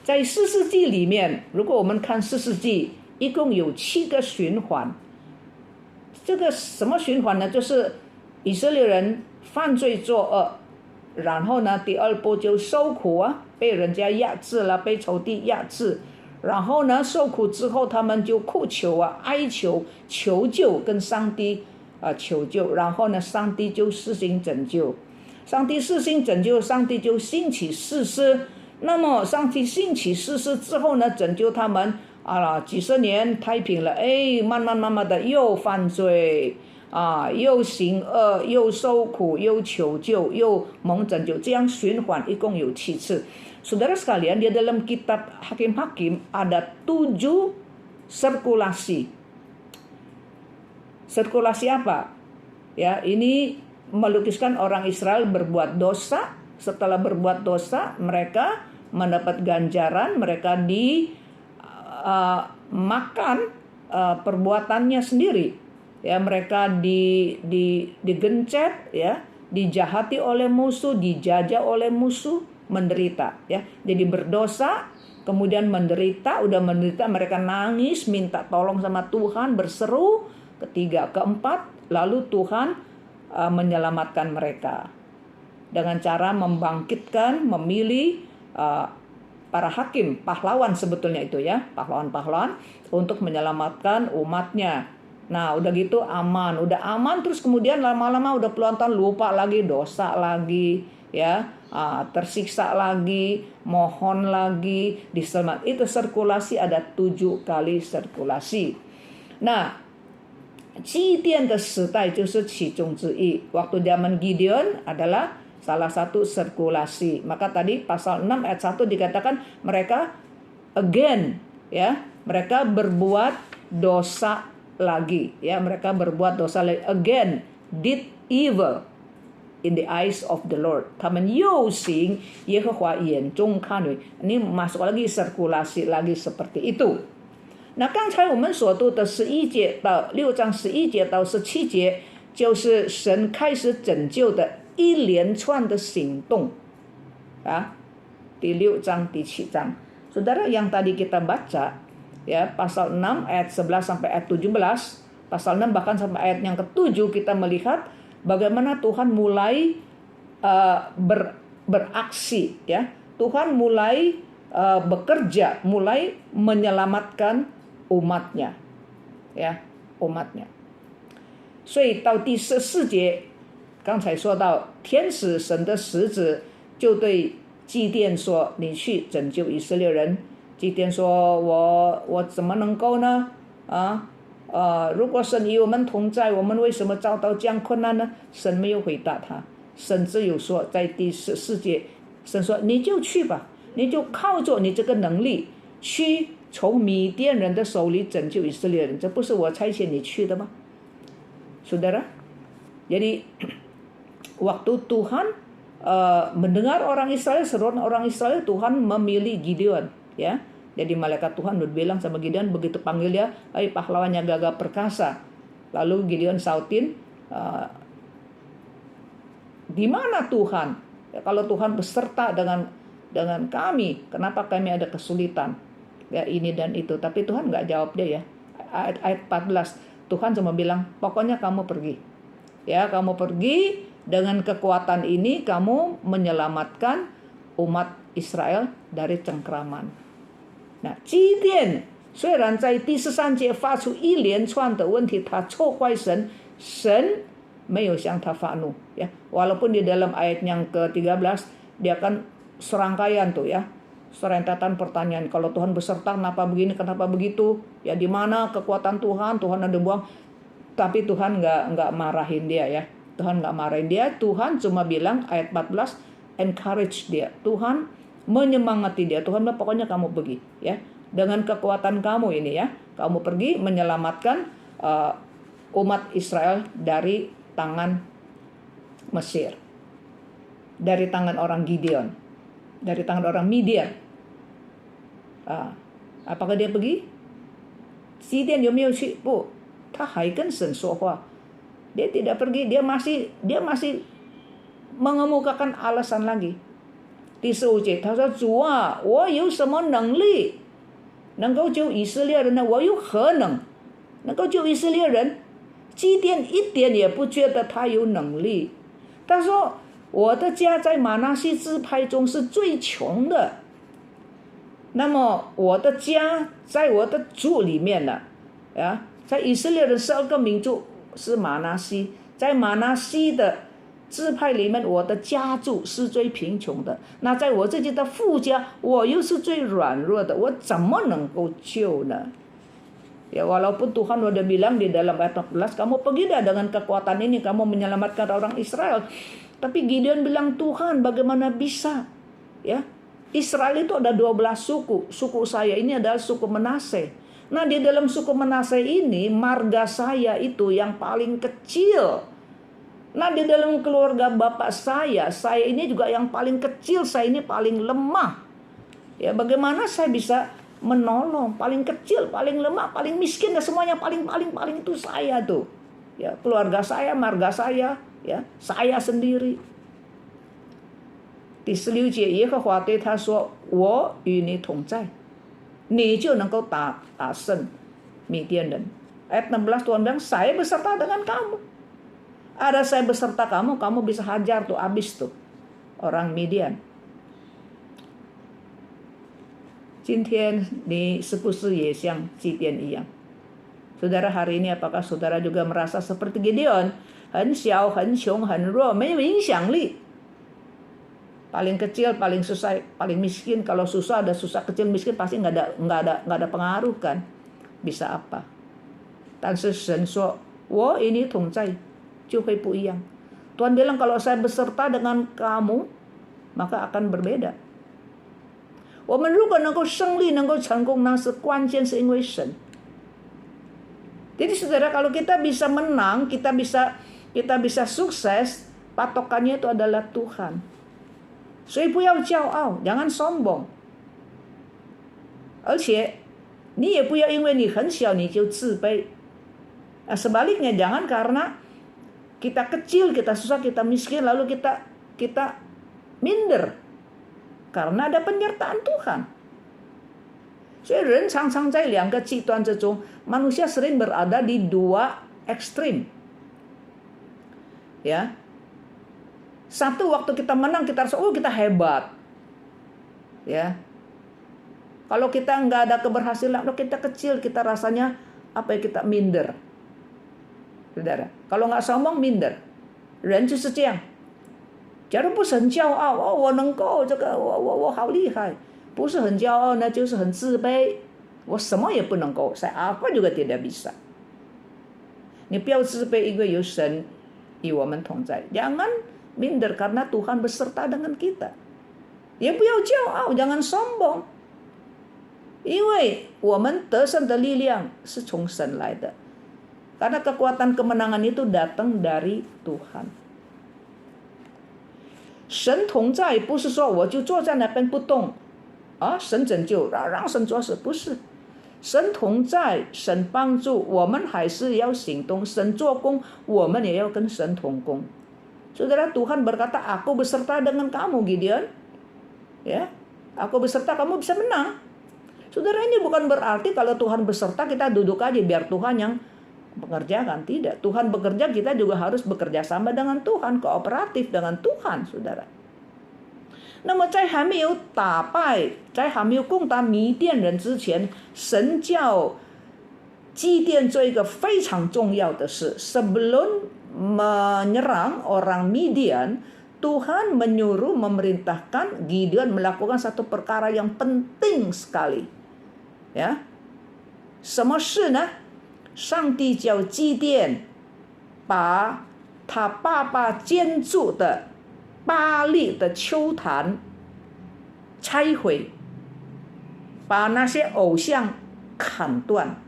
在四世纪里面，如果我们看四世纪，一共有7个循环。这个什么循环呢？就是以色列人犯罪作恶，然后呢，第二步就受苦啊，被人家压制了，被仇敌压制，然后呢，受苦之后他们就哭求啊，哀求，求救，跟上帝求救，然后呢，上帝就施行拯救，上帝施行拯救，上帝就兴起士师。那么上帝兴起士师之后呢，拯救他们几十年太平了，慢慢的又犯罪又行恶，又受苦，又求救，又蒙拯救，这样循环一共有7次。Saudara sekalian, di dalam kitab Hakim-Hakim ada 7 sirkulasi. Sirkulasi apa? Ya, ini melukiskan orang Israel berbuat dosa. Setelah berbuat dosa, mereka mendapat ganjaran, mereka makan perbuatannya sendiri. Ya, mereka digencet, ya, dijahati oleh musuh, dijajah oleh musuh, menderita, ya. Jadi berdosa, kemudian menderita, udah menderita mereka nangis, minta tolong sama Tuhan, berseru, ketiga, keempat, lalu Tuhan menyelamatkan mereka dengan cara membangkitkan, memilih para hakim, pahlawan sebetulnya itu ya, pahlawan-pahlawan untuk menyelamatkan umatnya. Nah, udah gitu aman, terus kemudian lama-lama udah puluhan tahun lupa lagi, dosa lagi, ya, tersiksa lagi, mohon lagi, diselamat. Itu sirkulasi, ada 7 kali sirkulasi. Nah, 祭奠的时代就是其中之一. Waktu zaman Gideon adalah salah satu sirkulasi. Maka tadi pasal 6 ayat 1 dikatakan mereka again, ya, mereka berbuat dosa lagi, ya, mereka berbuat dosa lagi, again did evil in the eyes of the Lord. 他们又行耶和华眼中看为. Ini masuk lagi sirkulasi lagi seperti itu. 那刚才我们所读的11节到6章11节到17节，就是神开始拯救的一连串的行动，第6章第7章. Saudara, yang tadi kita baca, ya, pasal 6 ayat 11 sampai ayat 17, pasal 6 bahkan sampai ayat yang ke-7 kita melihat bagaimana Tuhan mulai beraksi, ya. Tuhan mulai bekerja, mulai menyelamatkan umatnya, ya, umatnya。所以到第14节，刚才说到天使神的使者就对基甸说：“你去拯救以色列人。”基甸说：“我怎么能够呢？如果神与我们同在，我们为什么遭到这样困难呢？”神没有回答他，甚至有说在第14节，神说：“你就去吧，你就靠着你这个能力去从米甸人的手里拯救以色列人，这不是我差遣你去的吗？” Saudara, jadi waktu Tuhan mendengar orang Israel, seruan orang Israel, Tuhan memilih Gideon, ya. Jadi malaikat Tuhan bilang sama Gideon, begitu panggil dia, "Hai pahlawannya gagah perkasa." Lalu Gideon sautin, "Di mana Tuhan? Ya, kalau Tuhan beserta dengan kami, kenapa kami ada kesulitan? Ya ini dan itu." Tapi Tuhan nggak jawab dia, ya. Ayat 14. Tuhan cuma bilang, pokoknya kamu pergi. Ya, kamu pergi, dengan kekuatan ini kamu menyelamatkan umat Israel dari cengkraman. Nah, 基甸虽然在第13节发出一连串的问题，他错怪神，神没有向他发怒, ya. Walaupun di dalam ayat yang ke-13 dia kan serangkaian tuh, ya. Serentetan pertanyaan, kalau Tuhan beserta kenapa begini, kenapa begitu, ya di mana kekuatan Tuhan, Tuhan ada buang. Tapi Tuhan nggak marahin dia, ya. Tuhan nggak marahin dia, Tuhan cuma bilang ayat 14 encourage dia, Tuhan menyemangati dia, Tuhan bilang pokoknya kamu pergi, ya, dengan kekuatan kamu ini, ya, kamu pergi menyelamatkan umat Israel dari tangan Mesir, dari tangan orang Gideon, dari tangan orang Midian. Apakah dia pergi? 基甸有没有去？不，他还跟神说话。Dia tidak pergi, dia masih mengemukakan alasan lagi. 第15节他说：“主啊，我有什么能力能够救以色列人呢？我有何能够救以色列人？”基甸一点也不觉得他有能力。他说：“我的家在玛拿西支派中是最穷的。那么我的家在我的族里面呢，在以色列的12个民族是玛拿西，在玛拿西的支派里面，我的家族是最贫穷的。那在我自己的父家，我又是最软弱的，我怎么能够救呢？” Ya, walaupun Tuhan sudah bilang di dalam ayat 14, kamu pergi dah dengan kekuatan ini, kamu menyelamatkan orang Israel. Tapi Gideon bilang, Tuhan bagaimana bisa? Ya, Israel itu ada 12 suku. Suku saya ini adalah suku Manase. Nah, di dalam suku Manase ini, marga saya itu yang paling kecil. Nah, di dalam keluarga bapak saya ini juga yang paling kecil, saya ini paling lemah. Ya, bagaimana saya bisa menolong? Paling kecil, paling lemah, paling miskin, dan semuanya paling itu saya tuh. Ya, keluarga saya, marga saya, ya, saya sendiri. 第16节，耶和华对他说：“我与你同在，你就能够打胜米甸人。” Ayat 16 Tuhan bilang, saya beserta dengan kamu. Ada saya beserta kamu, kamu bisa hajar tuh, habis tuh orang Midian. 今天你是不是也像基甸一样？ Saudara, hari ini apakah saudara juga merasa seperti Gideon? 很小、很穷、很弱，没有影响力。 Paling kecil, paling susah, paling miskin. Kalau susah ada susah, kecil, miskin pasti nggak ada pengaruh kan? Bisa apa? 但是神说，我与你同在，就会不一样。 Tuhan bilang kalau saya beserta dengan kamu, maka akan berbeda. 我们如果能够胜利，能够成功，那是关键是因为神。 Jadi saudara, kalau kita bisa menang, kita bisa sukses, patokannya itu adalah Tuhan. 所以不要骄傲，jangan sombong。 而且你也不要因为你很小你就自卑。 Sebaliknya, jangan karena kita kecil, kita susah, kita miskin, lalu kita minder. Karena ada penyertaan Tuhan. 所以人常常在两个极端之中， manusia sering berada di dua ekstrim. Ya. Satu, waktu kita menang kita rasa, oh kita hebat. Ya. Kalau kita nggak ada keberhasilan, kalau kita kecil, kita rasanya kita minder. Saudara, kalau nggak sombong minder. 人就是这样。假如不是很骄傲，我能够这个，我好厉害，不是很骄傲呢，就是很自卑。我什么也不能够，saya apa juga tidak bisa。你不要自卑，因为有神与我们同在。Jangan minder karena Tuhan beserta dengan kita。也不要骄傲，jangan sombong。因为我们得胜的力量是从神来的。Karena kekuatan kemenangan itu datang dari Tuhan。神同在不是说我就坐在那边不动啊，神拯救，让神做事，不是。神同在，神帮助，我们还是要行动。神做工，我们也要跟神同工。Saudara, Tuhan berkata, aku beserta dengan kamu, Gideon. Ya, aku beserta, kamu bisa menang. Saudara, ini bukan berarti kalau Tuhan beserta kita duduk aja biar Tuhan yang mengerjakan. Tidak, Tuhan bekerja, kita juga harus bekerja sama dengan Tuhan, kooperatif dengan Tuhan, saudara. 那么在还没有打败，在还没有攻打米甸人之前，神叫基甸做一个非常重要的事。Sebelum menyerang orang Midian, Tuhan memerintahkan Gideon melakukan satu perkara yang penting sekali. Ya, 什么事呢？上帝叫基甸把他爸爸建筑的巴力的丘坛拆毁，把那些偶像砍断。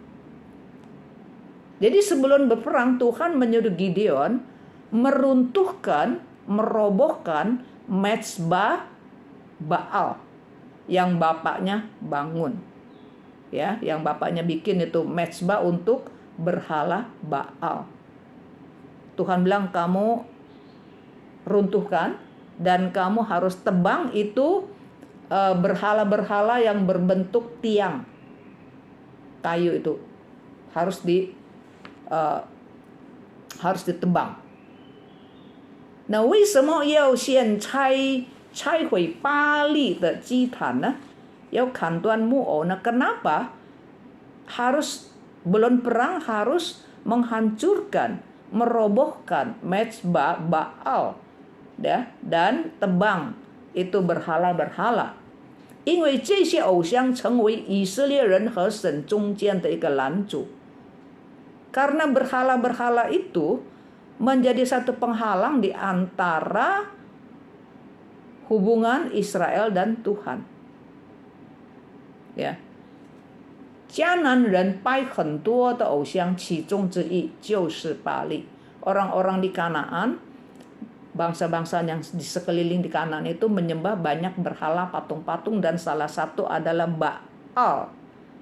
Jadi sebelum berperang, Tuhan menyuruh Gideon meruntuhkan, merobohkan mezbah Baal yang bapaknya bangun. Ya, yang bapaknya bikin itu mezbah untuk berhala Baal. Tuhan bilang, kamu runtuhkan dan kamu harus tebang itu berhala-berhala yang berbentuk tiang kayu itu harus ditebang. 那为什么要先拆毁巴力的祭坛呢？要砍断木偶呢？ Kenapa harus belum perang harus menghancurkan, merobohkan mezbah Baal, ya, dan tebang itu berhala-berhala. 因为这些偶像成为以色列人和神中间的一个拦阻。 Karena berhala-berhala itu menjadi satu penghalang di antara hubungan Israel dan Tuhan. Ya. 迦南人拜很多的偶像，其中之一就是巴力。Orang-orang di Kanaan, bangsa-bangsa yang di sekeliling di Kanaan itu menyembah banyak berhala, patung-patung, dan salah satu adalah Baal.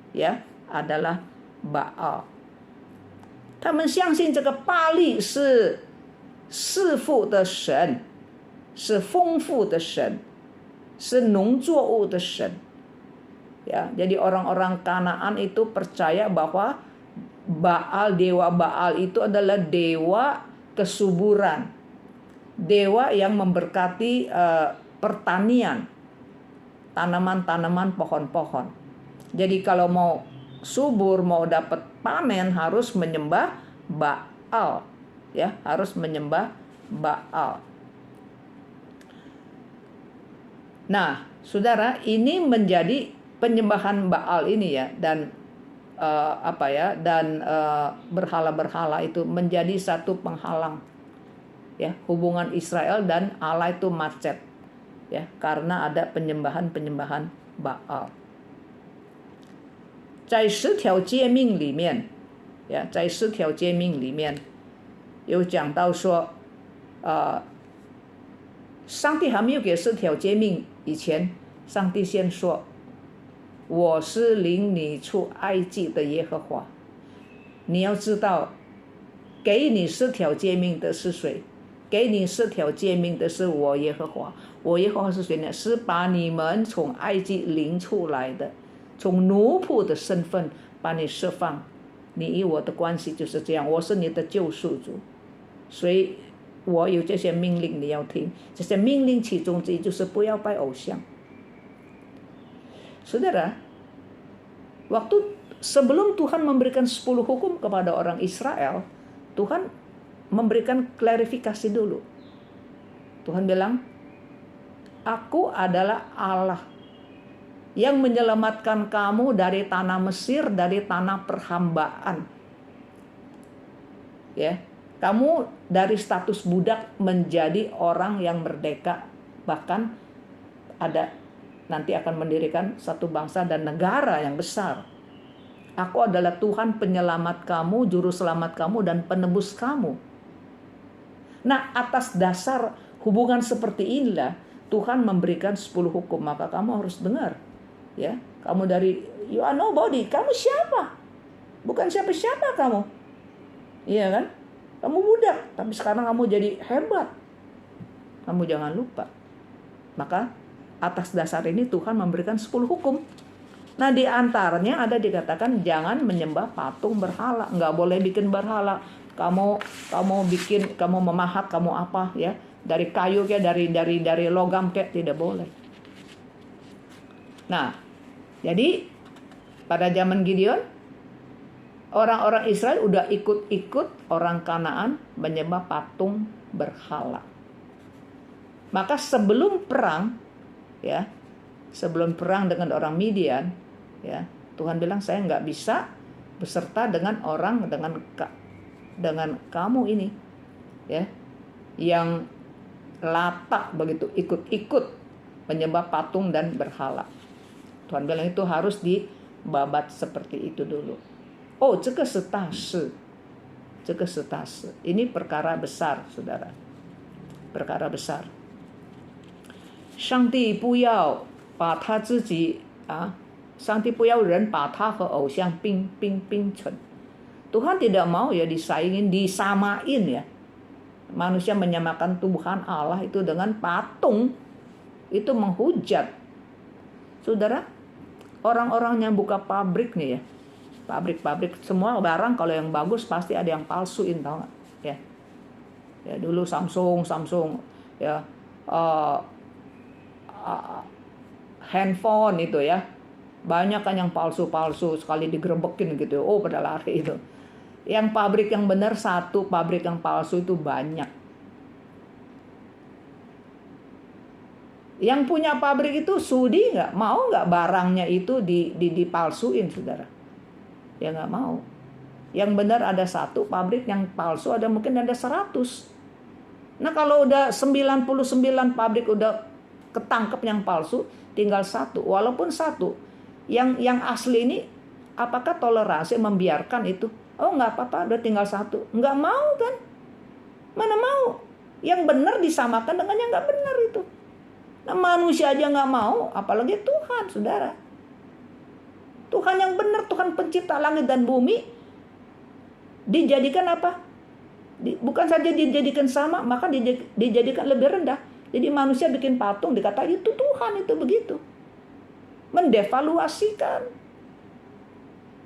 Ya, adalah Baal. 他们相信这个巴力是赐福的神，是丰富的神，是农作物的神。Ya, jadi orang-orang Kanaan itu percaya bahwa Baal, dewa Baal itu adalah dewa kesuburan, dewa yang memberkati pertanian, tanaman-tanaman, pohon-pohon. Jadi kalau mau subur, mau dapat panen harus menyembah Baal, ya, harus menyembah Baal. Nah, saudara, ini menjadi penyembahan Baal ini ya, dan berhala-berhala itu menjadi satu penghalang, ya, hubungan Israel dan Allah itu macet, ya, karena ada penyembahan Baal. 在10条诫命里面，呀，在10条诫命里面有讲到说，上帝还没有给10条诫命以前，上帝先说，我是领你出埃及的耶和华。你要知道，给你10条诫命的是谁？给你10条诫命的是我耶和华。我耶和华是谁呢？是把你们从埃及领出来的。 从奴仆的身份把你释放，你与我的关系就是这样，我是你的救赎主，所以我有这些命令你要听。这些命令其中之一就是不要拜偶像。Saudara, Waktu sebelum Tuhan memberikan 10 hukum kepada orang Israel, Tuhan memberikan klarifikasi dulu. Tuhan bilang, Aku adalah Allah yang menyelamatkan kamu dari tanah Mesir, dari tanah perhambaan. Ya, kamu dari status budak menjadi orang yang merdeka, bahkan nanti akan mendirikan satu bangsa dan negara yang besar. Aku adalah Tuhan penyelamat kamu, juru selamat kamu, dan penebus kamu. Nah, atas dasar hubungan seperti inilah Tuhan memberikan 10 hukum. Maka kamu harus dengar. Ya, kamu dari you are nobody. Kamu siapa? Bukan siapa-siapa kamu. Iya kan? Kamu budak, tapi sekarang kamu jadi hebat. Kamu jangan lupa. Maka atas dasar ini Tuhan memberikan 10 hukum. Nah, di antaranya ada dikatakan jangan menyembah patung berhala, nggak boleh bikin berhala. Kamu bikin, kamu memahat, kamu apa ya? Dari kayu kayak dari logam kayak tidak boleh. Nah, jadi pada zaman Gideon orang-orang Israel udah ikut orang Kanaan menyembah patung berhala. Maka sebelum perang ya, sebelum perang dengan orang Midian, ya, Tuhan bilang saya nggak bisa beserta dengan orang dengan kamu ini, ya, yang latak begitu ikut menyembah patung dan berhala. Tuhan bilang itu harus dibabat seperti itu dulu. Oh, 这个是大事，这个是大事。Ini perkara besar, saudara. Perkara besar. 上帝不要把他自己上帝不要人把他和偶像并存。Tuhan tidak mau ya disamain ya. Manusia menyamakan Tuhan Allah itu dengan patung. Itu menghujat. Saudara, orang-orang yang buka pabrik nih ya. Pabrik semua barang kalau yang bagus pasti ada yang palsuin, tau gak? Ya. Ya dulu Samsung ya. Handphone itu ya. Banyak kan yang palsu-palsu, sekali digerebekin gitu. Oh, pada lari itu. Yang pabrik yang benar satu, pabrik yang palsu itu banyak. Yang punya pabrik itu sudi nggak? Mau nggak barangnya itu dipalsuin, saudara? Ya nggak mau. Yang benar ada satu, pabrik yang palsu ada mungkin ada 100. Nah kalau udah 99 pabrik udah ketangkep yang palsu, tinggal satu. Walaupun satu, yang asli ini, apakah toleransi membiarkan itu? Oh nggak apa-apa, udah tinggal satu. Nggak mau kan? Mana mau? Yang benar disamakan dengan yang nggak benar itu. Nah manusia aja nggak mau, apalagi Tuhan, saudara. Tuhan yang benar, Tuhan pencipta langit dan bumi, dijadikan apa? Bukan saja dijadikan sama, maka dijadikan lebih rendah. Jadi manusia bikin patung, dikata itu Tuhan, itu begitu. Mendevaluasikan.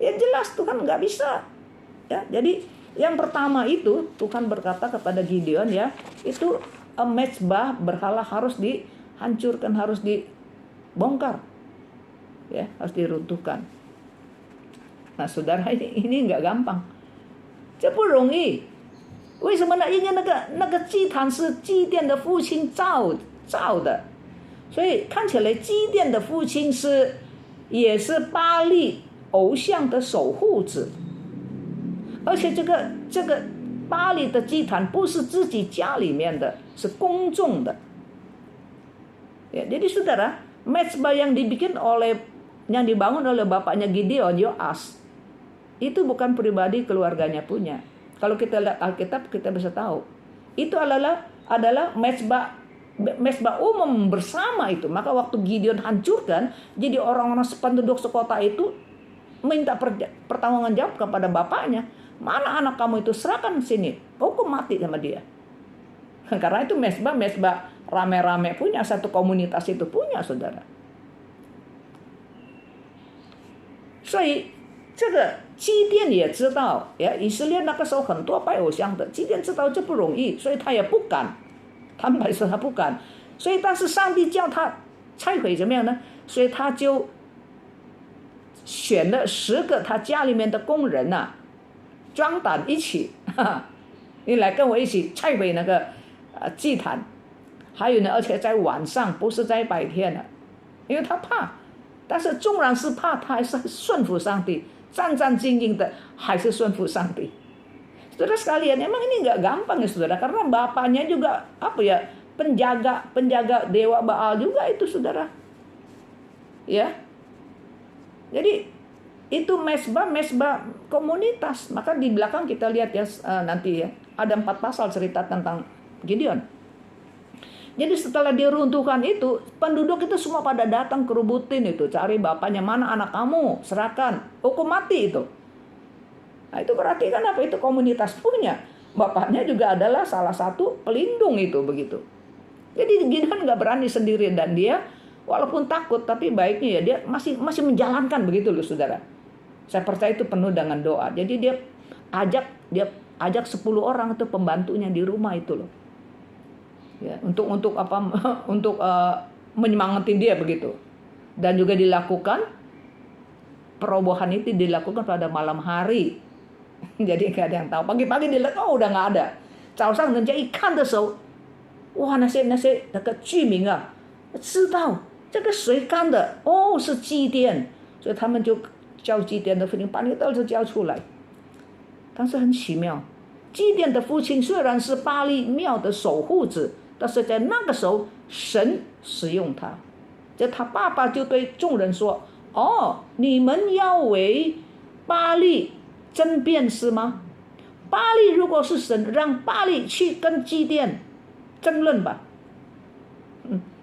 Ya jelas Tuhan nggak bisa. Ya, jadi yang pertama itu Tuhan berkata kepada Gideon ya, itu mezbah berhala harus dihancurkan, harus dibongkar. Ya, harus diruntuhkan. Nah, saudara, ini nggak gampang. 这不容易。为什么呢？因为那个祭坛是祭奠的父亲造的，所以看起来祭奠的父亲也是巴力偶像的守护者。而且这个巴力的祭坛不是自己家里面的，是公众的。Ya, jadi saudara, mezbah yang dibangun oleh bapaknya Gideon, Yoas, itu bukan pribadi keluarganya punya. Kalau kita lihat Alkitab, kita bisa tahu itu adalah mezbah umum bersama itu. Maka waktu Gideon hancurkan, jadi orang-orang penduduk sekota itu minta pertanggungjawaban kepada bapaknya. Mana anak kamu itu, serahkan sini, hukum mati sama dia. Karena itu mezbah rame-rame punya, satu komunitas itu punya, saudara. 所以这个基甸也知道，以色列那个时候很多拜偶像的，基甸知道这不容易，所以他也不敢，坦白说他不敢。所以但是上帝叫他拆毁怎么样呢？所以他就选了10个他家里面的工人呐、壮胆一起，你来跟我一起拆毁那个祭坛。还有呢，而且在晚上，不是在白天了，因为他怕。但是纵然是怕，他还是顺服上帝，战战兢兢的，还是顺服上帝。Saudara sekalian, emang ini nggak gampang ya saudara, karena bapaknya juga apa ya, penjaga dewa Baal juga itu saudara. Ya, jadi itu mesbah komunitas. Maka di belakang kita lihat ya nanti ya, ada 4 pasal cerita tentang Gideon. Jadi setelah diruntuhkan itu, penduduk itu semua pada datang kerubutin itu, cari bapaknya, mana anak kamu, serahkan, hukum mati itu. Nah itu berarti kan apa? Itu komunitas punya. Bapaknya juga adalah salah satu pelindung itu begitu. Jadi Gideon nggak berani sendiri, dan dia walaupun takut tapi baiknya ya dia masih menjalankan begitu loh saudara. Saya percaya itu penuh dengan doa. Jadi dia ajak 10 orang itu pembantunya di rumah itu loh. Ya, untuk apa? Untuk menyemangati dia begitu. Dan juga dilakukan perobohan itu dilakukan pada malam hari. Jadi nggak ada yang tahu. Pagi-pagi dilihat, oh udah nggak ada. 早上人家一看的时候，哇，那些那个居民啊，知道这个谁干的？哦，是祭奠，所以他们就叫祭奠的父亲把那个儿子交出来。但是很奇妙，祭奠的父亲虽然是巴力庙的守护者，但是在那个时候，神使用他。这他爸爸就对众人说：“哦，你们要为巴力争辩是吗？巴力如果是神，让巴力去跟祭奠争论吧。”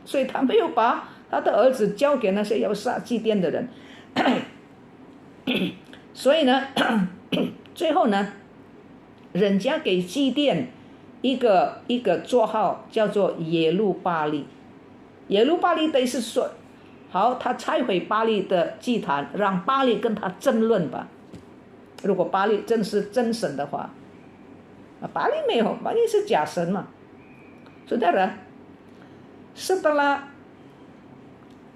所以他没有把他的儿子交给那些要杀祭奠的人。所以呢，最后呢，人家给祭奠一个座号叫做耶路巴力。耶路巴力的意思是说，好，他拆毁巴力的祭坛，让巴力跟他争论吧。如果巴力真是真神的话，巴力没有，巴力是假神嘛。Saudara, setelah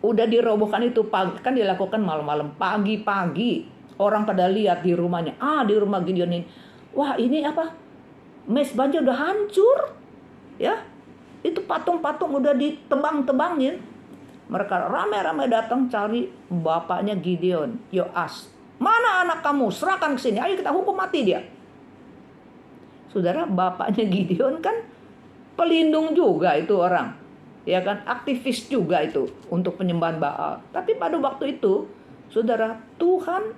udah dirobohkan itu kan dilakukan malam-malam, pagi-pagi orang pada lihat di rumahnya, di rumah Gideon ini, wah ini apa, mesbahnya udah hancur, ya, itu patung-patung udah ditebang-tebangin. Mereka ramai-ramai datang cari bapaknya Gideon, Yoas. Mana anak kamu? Serahkan ke sini, ayo kita hukum mati dia. Saudara, bapaknya Gideon kan pelindung juga itu orang, ya kan, aktivis juga itu untuk penyembahan Baal. Tapi pada waktu itu, saudara, Tuhan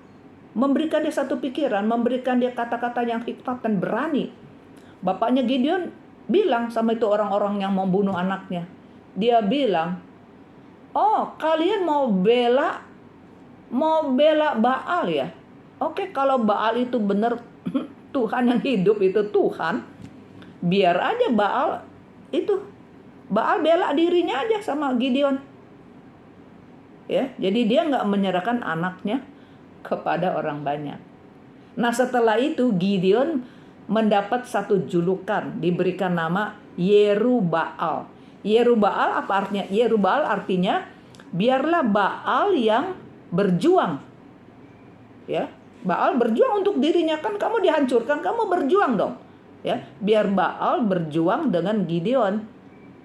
memberikan dia satu pikiran, memberikan dia kata-kata yang hikmat dan berani. Bapaknya Gideon bilang sama itu orang-orang yang mau bunuh anaknya. Dia bilang, oh kalian mau bela Baal ya? Oke, kalau Baal itu benar Tuhan yang hidup itu Tuhan, biar aja Baal bela dirinya aja sama Gideon. Ya, jadi dia nggak menyerahkan anaknya kepada orang banyak. Nah setelah itu Gideon mendapat satu julukan, diberikan nama Yerubaal. Yerubaal apa artinya? Yerubaal artinya biarlah Baal yang berjuang. Ya, Baal berjuang untuk dirinya, kan kamu dihancurkan, kamu berjuang dong. Ya, biar Baal berjuang dengan Gideon.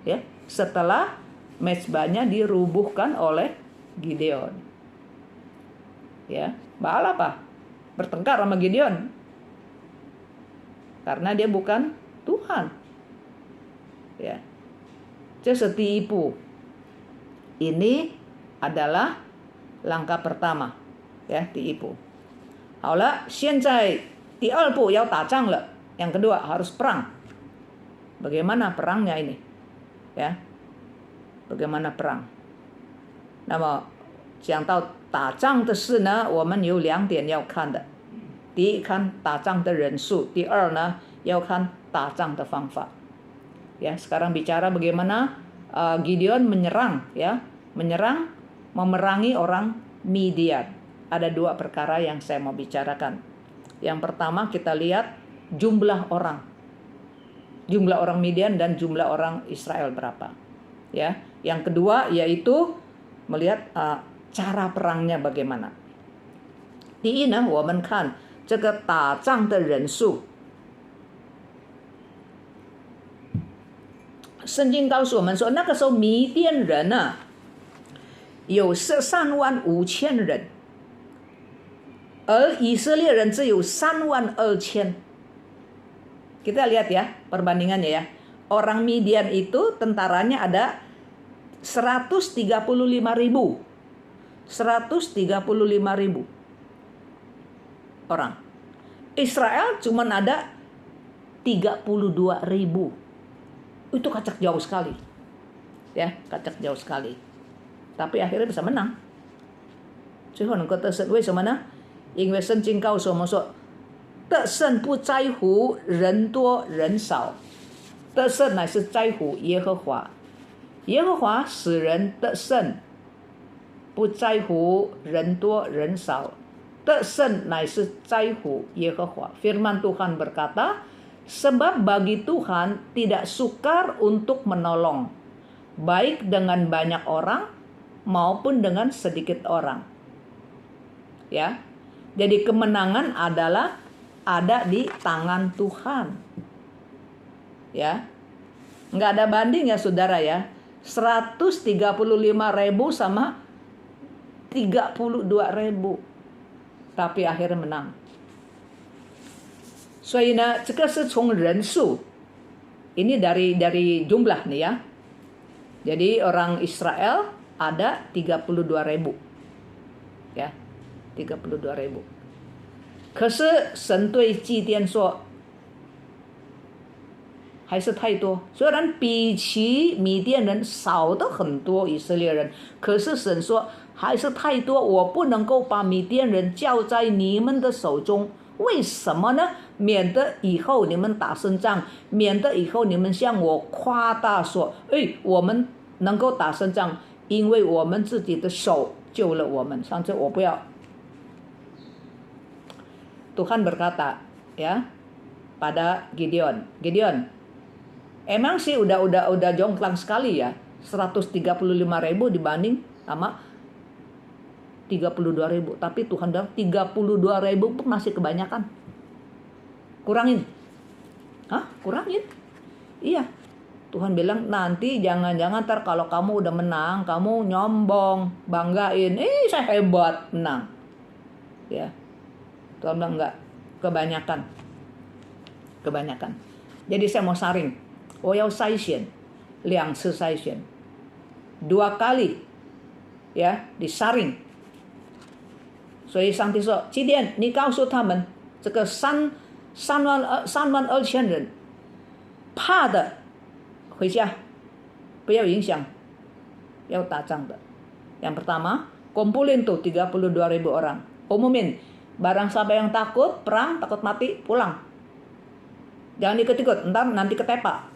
Ya, setelah mezbahnya dirubuhkan oleh Gideon. Ya, Baal apa? Bertengkar sama Gideon. Karena dia bukan Tuhan. Ya. 这是第一步. Ini adalah langkah pertama, ya, 第一步. 好了，现在第二步要打仗了. Yang kedua harus perang. Bagaimana perangnya ini? Ya. Bagaimana perang? 那么讲到打仗的事呢，我们有2点要看的。第一，看打仗的人数；第二呢，要看打仗的方法。Ya, sekarang bicara bagaimana Gideon menyerang, ya, memerangi orang Midian. Ada 2 perkara yang saya mau bicarakan. Yang pertama kita lihat jumlah orang Midian dan jumlah orang Israel berapa. Ya, yang kedua yaitu melihat cara perangnya bagaimana. 第一呢，我们看这个打仗的人数。圣经告诉我们说，那个时候米甸人呢，有135000人，而以色列人只有32000. Kita lihat ya perbandingannya ya. Orang Midian itu tentaranya ada 135.000. 135.000 orang. Israel cuma ada 32.000. Itu kacak jauh sekali. Ya, kacak jauh sekali. Tapi akhirnya bisa menang. 最后能够得胜，为什么呢？因为圣经告诉我们说，得胜不在乎人多人少，得胜乃是在乎耶和华。耶和华使人得胜，不在乎人多人少，得胜乃是在乎耶和华。Firman Tuhan berkata, sebab bagi Tuhan tidak sukar untuk menolong, baik dengan banyak orang maupun dengan sedikit orang. Ya, jadi kemenangan adalah ada di tangan Tuhan. Ya, nggak ada banding ya saudara ya. 135.000 sama 32.000, tapi akhirnya menang. 所以呢，这个是从人数ini dari jumlah nih ya. Jadi orang Israel ada 32.000. Ya, 32.000. 可是神对基甸说，还是太多。虽然比起米甸人少的很多以色列人，可是神说还是太多，我不能够把米甸人交在你们的手中。为什么呢？免得以后你们打胜仗，免得以后你们向我夸大说，我们能够打胜仗，因为我们自己的手救了我们。上次我不要。Tuhan berkata ya pada Gideon, emang sih udah jomplang sekali ya, 135.000 dibanding sama 32.000. Tapi Tuhan bilang 32.000 pun masih kebanyakan. Kurangin. Kurangin. Iya. Tuhan bilang nanti jangan-jangan ntar kalau kamu udah menang, kamu nyombong, banggain, saya hebat, menang. Ya. Tuhan bilang enggak, kebanyakan. Jadi saya mau saring. 我要筛选2次筛选，2 kali ya disaring。所以上帝说，基甸，你告诉他们，这个32000人，怕的回家，不要影响，要打仗的。Yang pertama, kumpulin tuh 32.000 orang, umumin. Barang siapa yang takut perang, takut mati, pulang. Jangan ikut-ikut, entar nanti ketepak,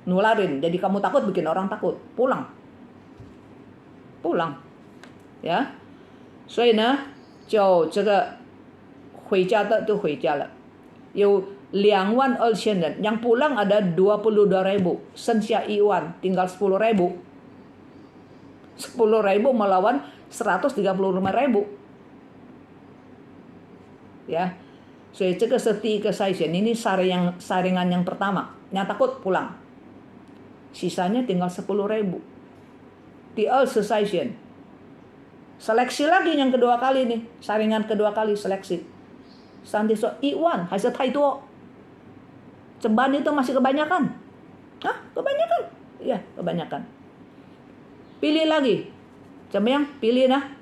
nularin. Jadi kamu takut bikin orang takut, pulang. Ya. 所以呢，就这个回家的都回家了，有22000 人, yang pulang ada 22.000, 剩下1万, tinggal 10.000. 10.000 melawan 135.000. Ya, 所以这个是第一个筛选. Ini saringan yang pertama. Yang takut pulang. Sisanya tinggal 10.000. 第二次筛选. Seleksi lagi yang kedua kali nih. Saringan kedua kali seleksi. 上帝说1万还是太多. Ceban itu masih kebanyakan. Kebanyakan. Iya, kebanyakan. Pilih lagi. 怎么样? Pilih nah.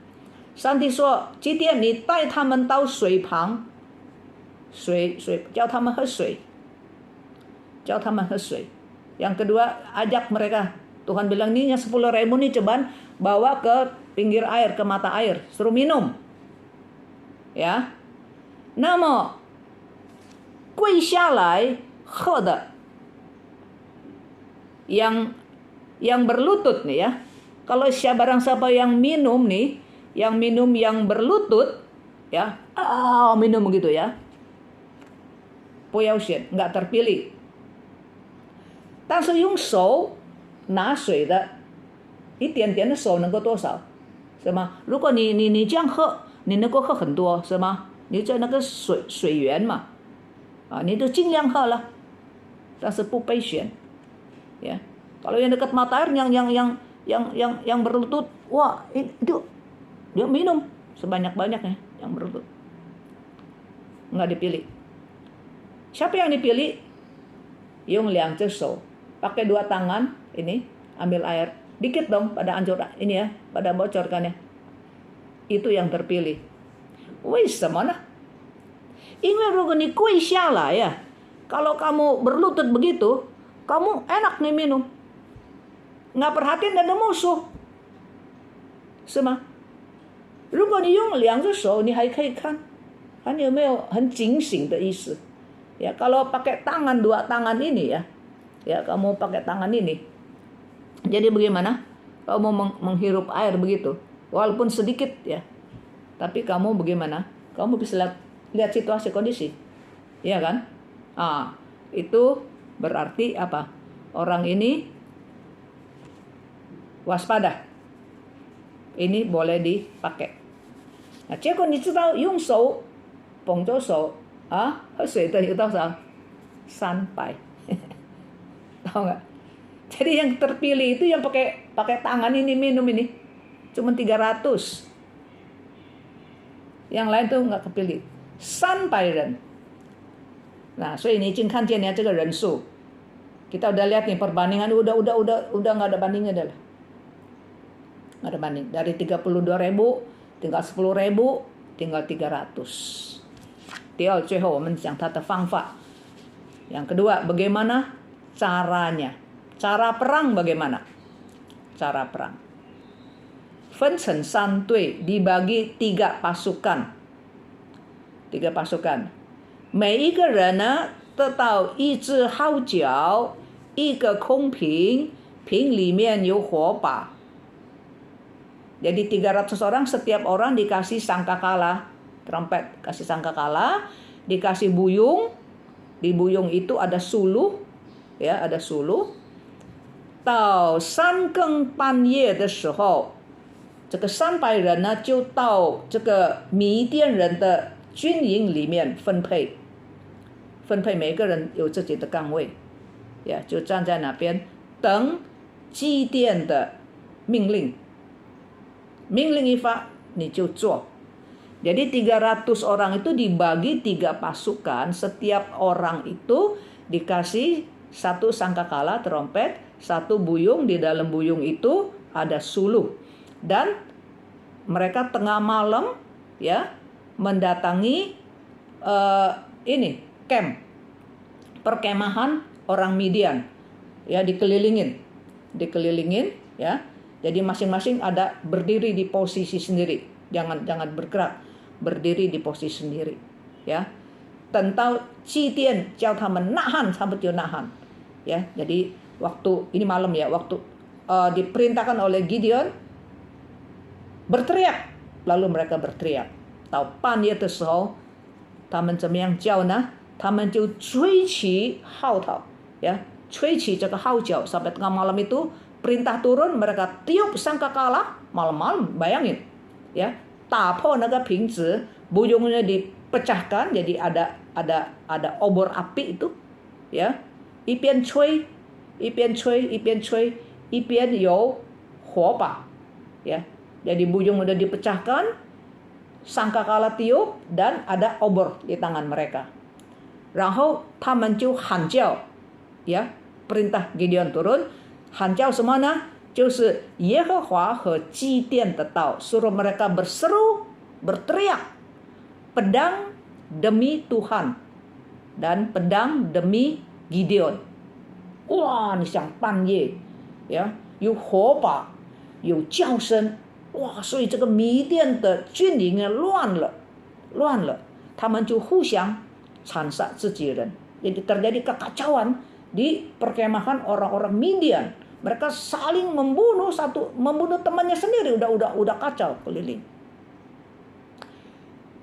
上帝说，基甸，你带他们到水旁，水叫他们喝水，叫他们喝水。Yang kedua, ajak mereka. Tuhan bilang, ini 10.000 nih ceban, bawa ke pinggir air, ke mata air, suruh minum. Ya. 那么跪下来喝的 yang berlutut nih ya. Kalau barang siapa yang minum nih, yang minum yang berlutut ya, minum begitu ya, 不要选, nggak terpilih. 但是用手拿水的，一点点的手能够多少，是吗？如果你这样喝，你能够喝很多是吗？你在那个水源嘛，你就尽量喝了，但是不被选，ya. Kalau yang dekat mata air yang berlutut, wah itu dia minum sebanyak-banyaknya yang berlutut. Nggak dipilih. Siapa yang dipilih? Yung 2只手, pakai 2 tangan ini ambil air dikit dong pada anjur ini ya, pada bocorkannya. Itu yang terpilih. 为什么呢？因为如果你跪下来呀， kalau kamu berlutut begitu, kamu enak nih minum. Nggak perhatiin ada musuh. 是吗？如果你用2只手，你还可以看有没有很警醒的意思。Ya, kalau pakai tangan 2 tangan ini ya, kamu pakai tangan ini. Jadi bagaimana? Kamu menghirup air begitu, walaupun sedikit ya. Tapi kamu bagaimana? Kamu bisa lihat situasi kondisi. Iya kan? Itu berarti apa? Orang ini waspada. Ini boleh dipakai. Nah, 结果你知道用手捧着手喝水的有多少？300. Tahu nggak? Jadi yang terpilih itu yang pakai tangan ini minum ini cuma 300. Yang lain tuh nggak kepilih. 300人. Nah, 所以你已经看见ya这个人数. Kita udah lihat nih perbandingan udah nggak ada bandingnya dah. Nggak ada banding. Dari 32.000 tinggal 10.000 tinggal 300. 第二，最后我们讲它的方法。Yang kedua, bagaimana caranya? Cara perang bagaimana? Cara perang. 分成3队, dibagi 3 pasukan. 3 pasukan. 每一个人呢得到1支号角，1个空瓶，瓶里面有火把。Jadi 300 orang, setiap orang dikasih sangkakala. Trompet, kasih sangkakala, dikasih buyung. Di buyung itu ada suluh, ya, ada suluh. 到3更半夜的时候，这个300人呢就到这个米甸人的军营里面分配，每个人有自己的岗位，呀，就站在那边等祭奠的命令。命令一发，你就做。Jadi 300 orang itu dibagi 3 pasukan, setiap orang itu dikasih 1 sangkakala trompet, 1 buyung, di dalam buyung itu ada suluh. Dan mereka tengah malam ya mendatangi camp, perkemahan orang Midian. Ya, dikelilingin ya. Jadi masing-masing ada berdiri di posisi sendiri. Jangan bergerak. Berdiri di posisi sendiri, ya. 等到祭奠叫他们呐喊，他们就呐喊，ya. Jadi waktu ini malam ya, waktu diperintahkan oleh Gideon berteriak, lalu mereka berteriak. 到半夜的时候，他们怎么样叫呢？他们就吹起号筒，ya, 吹起这个号角。sampai tengah malam itu perintah turun, mereka tiup sangkakala malam-malam, bayangin, ya. 打破那个瓶子, buyungnya dipecahkan, jadi ada obor api itu, ya. 一边吹一边有火把, ya. Jadi buyung udah dipecahkan, sangkakala tiup dan ada obor di tangan mereka. 然后他们就喊叫, ya. Perintah Gideon turun, 喊叫什么呢？就是耶和华和祭奠的道, suruh mereka berseru, berteriak, pedang demi Tuhan dan pedang demi Gideon. 哇，你想半夜，呀，有火把，有叫声，哇，所以这个米甸的军营啊乱了，他们就互相残杀自己人. Jadi terjadi kekacauan di perkemahan orang-orang Midian. Mereka saling membunuh temannya sendiri, udah kacau keliling.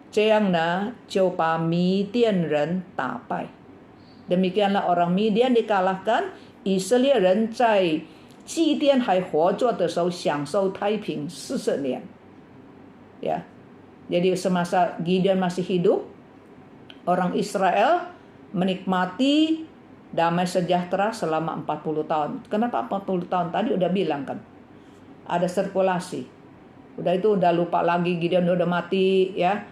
这样呢就把米甸人打败. Demikianlah orang Midian dikalahkan. 以色列人在祭奠还活着的时候享受太平40年. Ya. Jadi semasa Gideon masih hidup, orang Israel menikmati damai sejahtera selama 40 tahun. Kenapa 40 tahun? Tadi udah bilang kan, ada sirkulasi. Udah itu udah lupa lagi, Gideon udah mati ya.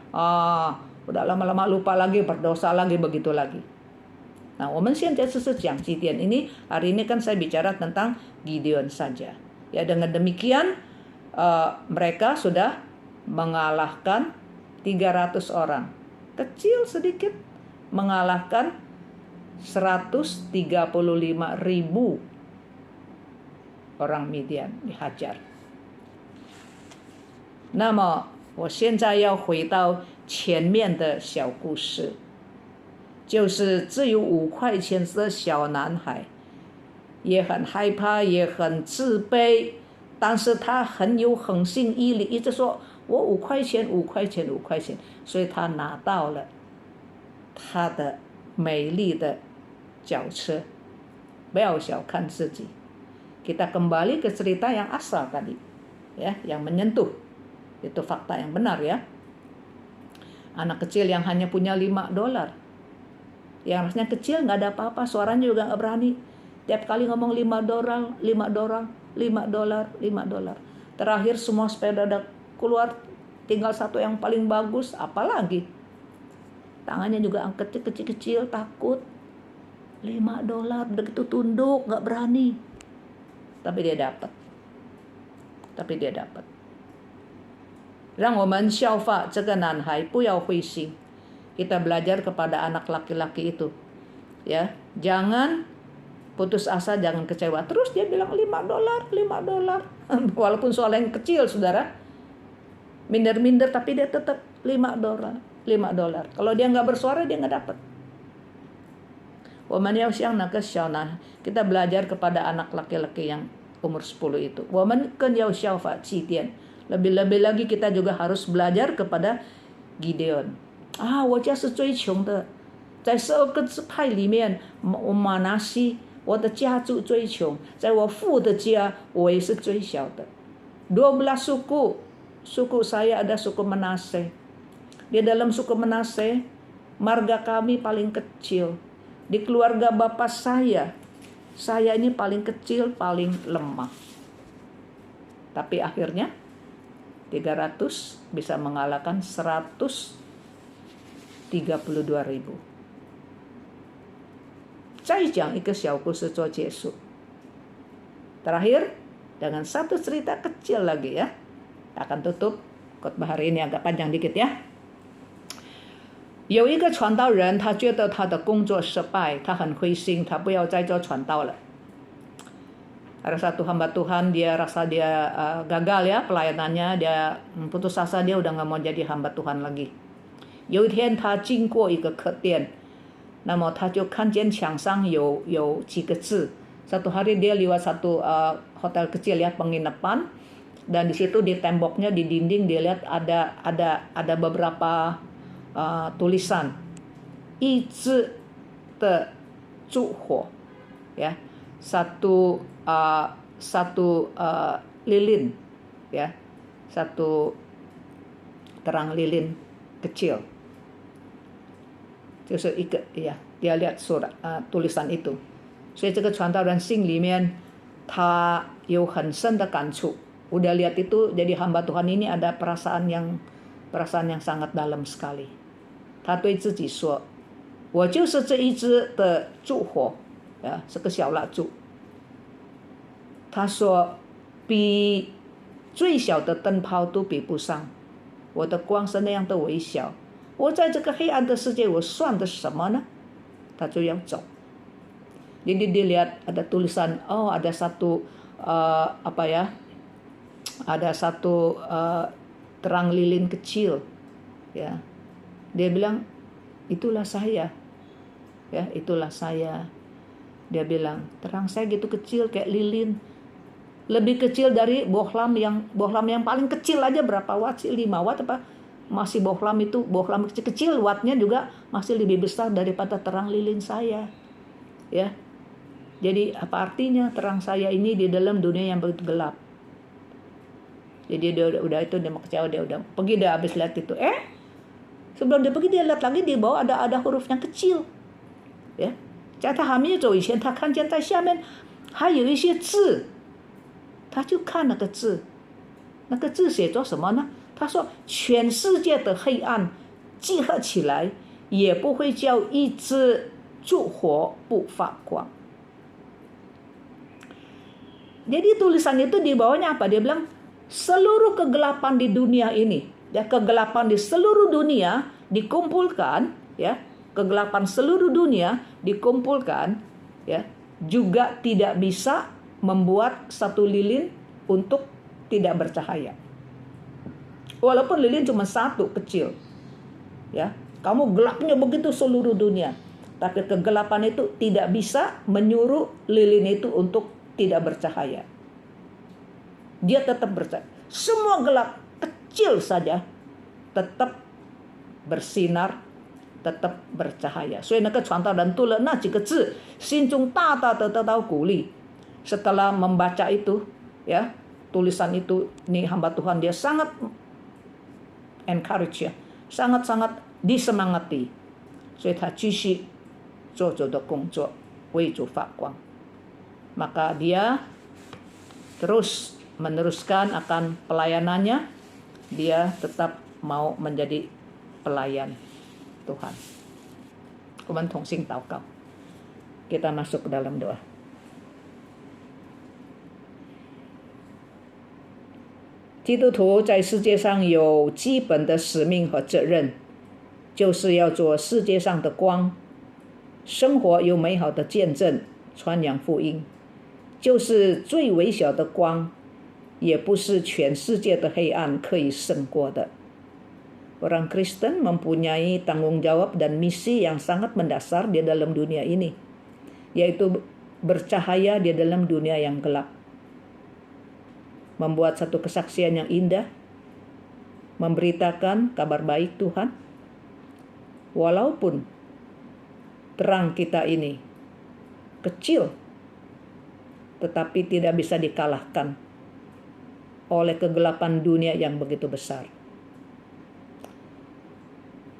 Udah lama-lama lupa lagi, berdosa lagi, begitu lagi. Nah, 我们现在是讲基甸 ini, hari ini kan saya bicara tentang Gideon saja. Ya, dengan demikian mereka sudah mengalahkan 300 orang. Kecil sedikit mengalahkan 135.000 orang Midian dihajar. 那么我现在要回到前面的小故事，就是只有5块钱的小男孩，也很害怕，也很自卑，但是他很有恒心毅力，一直说我5块钱5块钱5块钱，所以他拿到了他的美丽的轿车。不要小看自己。Kita kembali ke cerita yang asal tadi, ya, yang menyentuh. Itu fakta yang benar ya. Anak kecil yang hanya punya $5. Yang rasanya kecil, nggak ada apa-apa, suaranya juga nggak berani. Tiap kali ngomong $5, $5. Terakhir semua sepeda udah keluar, tinggal satu yang paling bagus, apalagi. Tangannya juga angkat kecil-kecil, takut. $5, begitu tunduk, nggak berani. Tapi dia dapat. 让我们效法这个男孩，不要灰心。Kita belajar kepada anak laki-laki itu, ya, jangan putus asa, jangan kecewa. Terus dia bilang $5. Walaupun soal yang kecil, saudara, minder-minder, tapi dia tetap $5. Kalau dia nggak bersuara, dia nggak dapat. Kita belajar kepada anak laki-laki yang umur 10 itu. Lebih-lebih lagi kita juga harus belajar kepada Gideon. 我家是最穷的，在12个支派里面，马拿西，我的家族最穷，在我父的家，我也是最小的。12 suku saya ada suku Manase. Di dalam suku Manase, marga kami paling kecil. Di keluarga bapak saya ini paling kecil, paling lemah. Tapi akhirnya 300 bisa mengalahkan 132.000. 再讲一个小故事做结束. Terakhir dengan satu cerita kecil lagi ya. Akan tutup khotbah hari ini, agak panjang dikit ya. 有一个传道人，他觉得他的工作失败，他很灰心，他不要再做传道了。Ada satu hamba Tuhan, dia rasa dia gagal ya pelayanannya, dia putus asa, dia udah nggak mau jadi hamba Tuhan lagi. 有一天他经过一个客店，那么他就看见墙上有几个字。Satu hari dia lewat satu hotel kecil ya, penginapan, dan di situ di temboknya, di dinding dia lihat ada beberapa tulisan. 一支的烛火, ya, satu lilin, ya, satu terang lilin kecil. 就是一个, ya, dia lihat surat tulisan itu. 所以这个传道人心里面他有很深的感触. Udah lihat itu, jadi hamba Tuhan ini ada perasaan yang sangat dalam sekali. 他对自己说，我就是这一支的烛火，呀，这个小蜡烛。他说，比最小的灯泡都比不上，我的光是那样的微小，我在这个黑暗的世界，我算的什么呢？他就要走。Jadi dilihat ada tulisan, ada satu ada satu terang lilin kecil, ya. Dia bilang, itulah saya, ya, itulah saya. Dia bilang, terang saya gitu kecil kayak lilin, lebih kecil dari bohlam yang paling kecil aja berapa watt sih, 5 watt apa? Masih bohlam kecil-kecil, wattnya juga masih lebih besar daripada terang lilin saya, ya. Jadi apa artinya terang saya ini di dalam dunia yang begitu gelap? Jadi dia udah itu dia kecewa, dia udah pergi, dia habis lihat itu. Sebelum dia pergi dia lihat lagi di bawah ada huruf yang kecil. Ya，在他还没有走以前，他看见在下面还有一些字，他就看那个字，那个字写作什么呢？他说：全世界的黑暗集合起来，也不会叫一只烛火不发光。Jadi tulisan itu di bawahnya apa? Dia bilang seluruh kegelapan di dunia ini, ya, kegelapan di seluruh dunia dikumpulkan, ya, kegelapan seluruh dunia dikumpulkan, ya, juga tidak bisa membuat satu lilin untuk tidak bercahaya. Walaupun lilin cuma satu kecil, ya, kamu gelapnya begitu seluruh dunia, tapi kegelapan itu tidak bisa menyuruh lilin itu untuk tidak bercahaya. Dia tetap bercahaya. Semua gelap kecil saja tetap bersinar, tetap bercahaya. 所以那个传道人读了那几个字，心中大大的得到鼓励。Setelah membaca itu, ya, tulisan itu, nih hamba Tuhan dia sangat encourage, ya, sangat-sangat disemangati. 所以他继续做主的工作，为主发光。Maka dia terus meneruskan akan pelayanannya. Dia tetap mau menjadi pelayan Tuhan. 我们同心祷告. Kita masuk ke dalam doa.基督徒在世界上有基本的使命和责任，就是要做世界上的光，生活有美好的见证，传扬福音。就是最微小的光，也不是全世界的黑暗可以胜过的。Orang Kristen mempunyai tanggung jawab dan misi yang sangat mendasar di dalam dunia ini, yaitu bercahaya di dalam dunia yang gelap. Membuat satu kesaksian yang indah, memberitakan kabar baik Tuhan. Walaupun terang kita ini kecil, tetapi tidak bisa dikalahkan oleh kegelapan dunia yang begitu besar.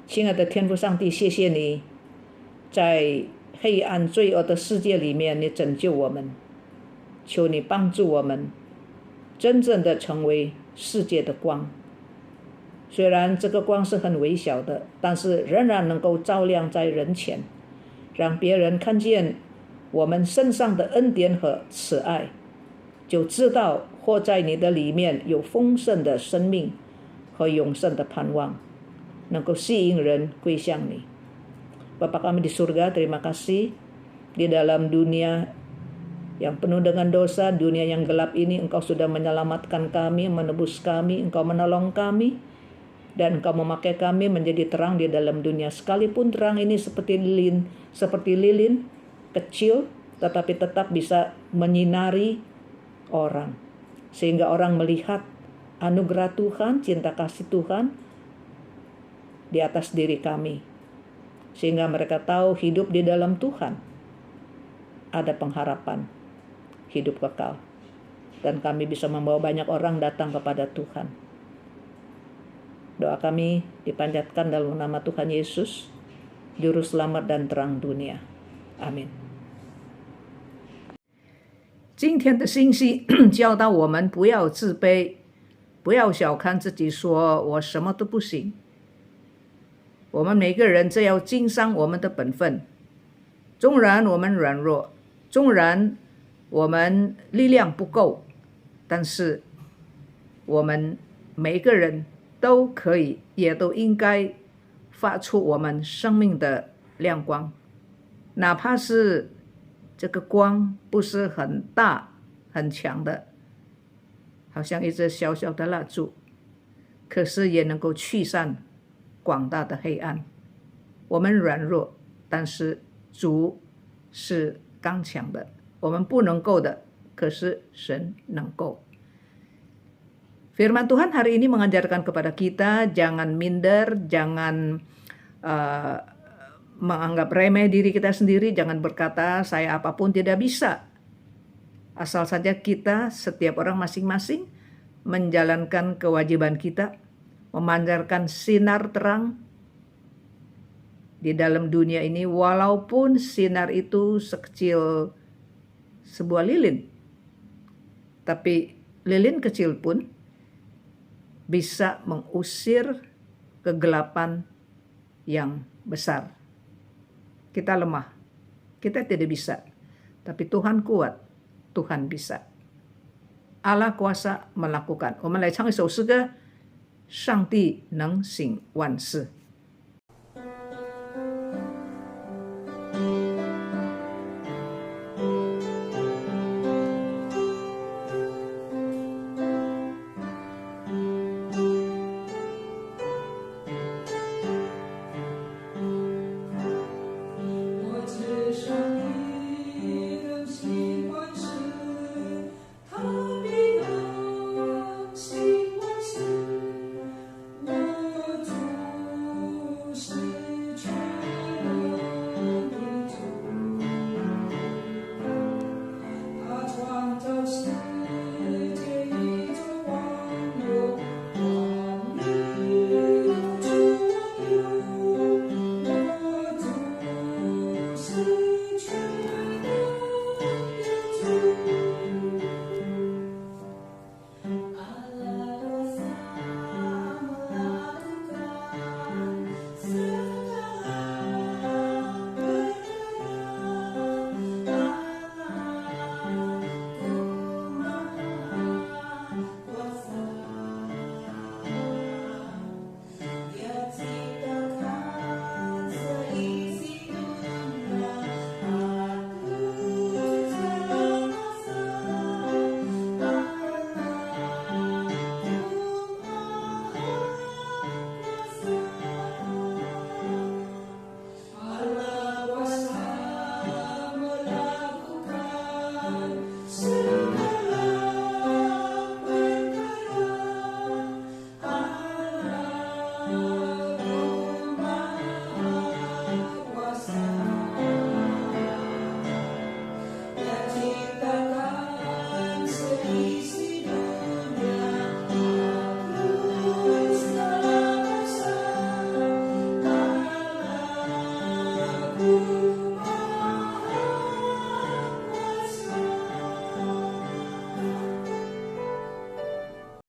亲爱的天父上帝，谢谢你在黑暗罪恶的世界里面，你拯救我们，求你帮助我们真正的成为世界的光。虽然这个光是很微小的，但是仍然能够照亮在人前，让别人看见我们身上的恩典和慈爱，就知道活在你的里面有丰盛的生命和永生的盼望，能够吸引人归向你。Bapa kami di surga, terima kasih di dalam dunia yang penuh dengan dosa, dunia yang gelap ini, Engkau sudah menyelamatkan kami, menebus kami, Engkau menolong kami, dan Engkau memakai kami menjadi terang di dalam dunia. Sekalipun terang ini seperti lilin kecil, tetapi tetap bisa menyinari orang, sehingga orang melihat anugerah Tuhan, cinta kasih Tuhan di atas diri kami, sehingga mereka tahu hidup di dalam Tuhan ada pengharapan, hidup kekal, dan kami bisa membawa banyak orang datang kepada Tuhan. Doa kami dipanjatkan dalam nama Tuhan Yesus, Juru Selamat dan Terang Dunia. Amin. 今天的信息教导我们不要自卑，不要小看自己，说我什么都不行。我们每个人只要尽上我们的本分，纵然我们软弱，纵然我们力量不够，但是我们每个人都可以，也都应该发出我们生命的亮光，哪怕是这个光不是很大很强的，好像一支小小的蜡烛，可是也能够驱散广大的黑暗。我们软弱，但是主是刚强的，我们不能够的，可是神能够。Firman Tuhan hari ini mengajarkan kepada kita jangan minder, jangan menganggap remeh diri kita sendiri, jangan berkata saya apapun tidak bisa. Asal saja kita, setiap orang masing-masing menjalankan kewajiban kita, memancarkan sinar terang di dalam dunia ini, walaupun sinar itu sekecil sebuah lilin. Tapi lilin kecil pun bisa mengusir kegelapan yang besar. Kita lemah, kita tidak bisa. Tapi Tuhan kuat, Tuhan bisa. Allah kuasa melakukan. 我们来唱一首诗歌，上帝能行万事。Ooh.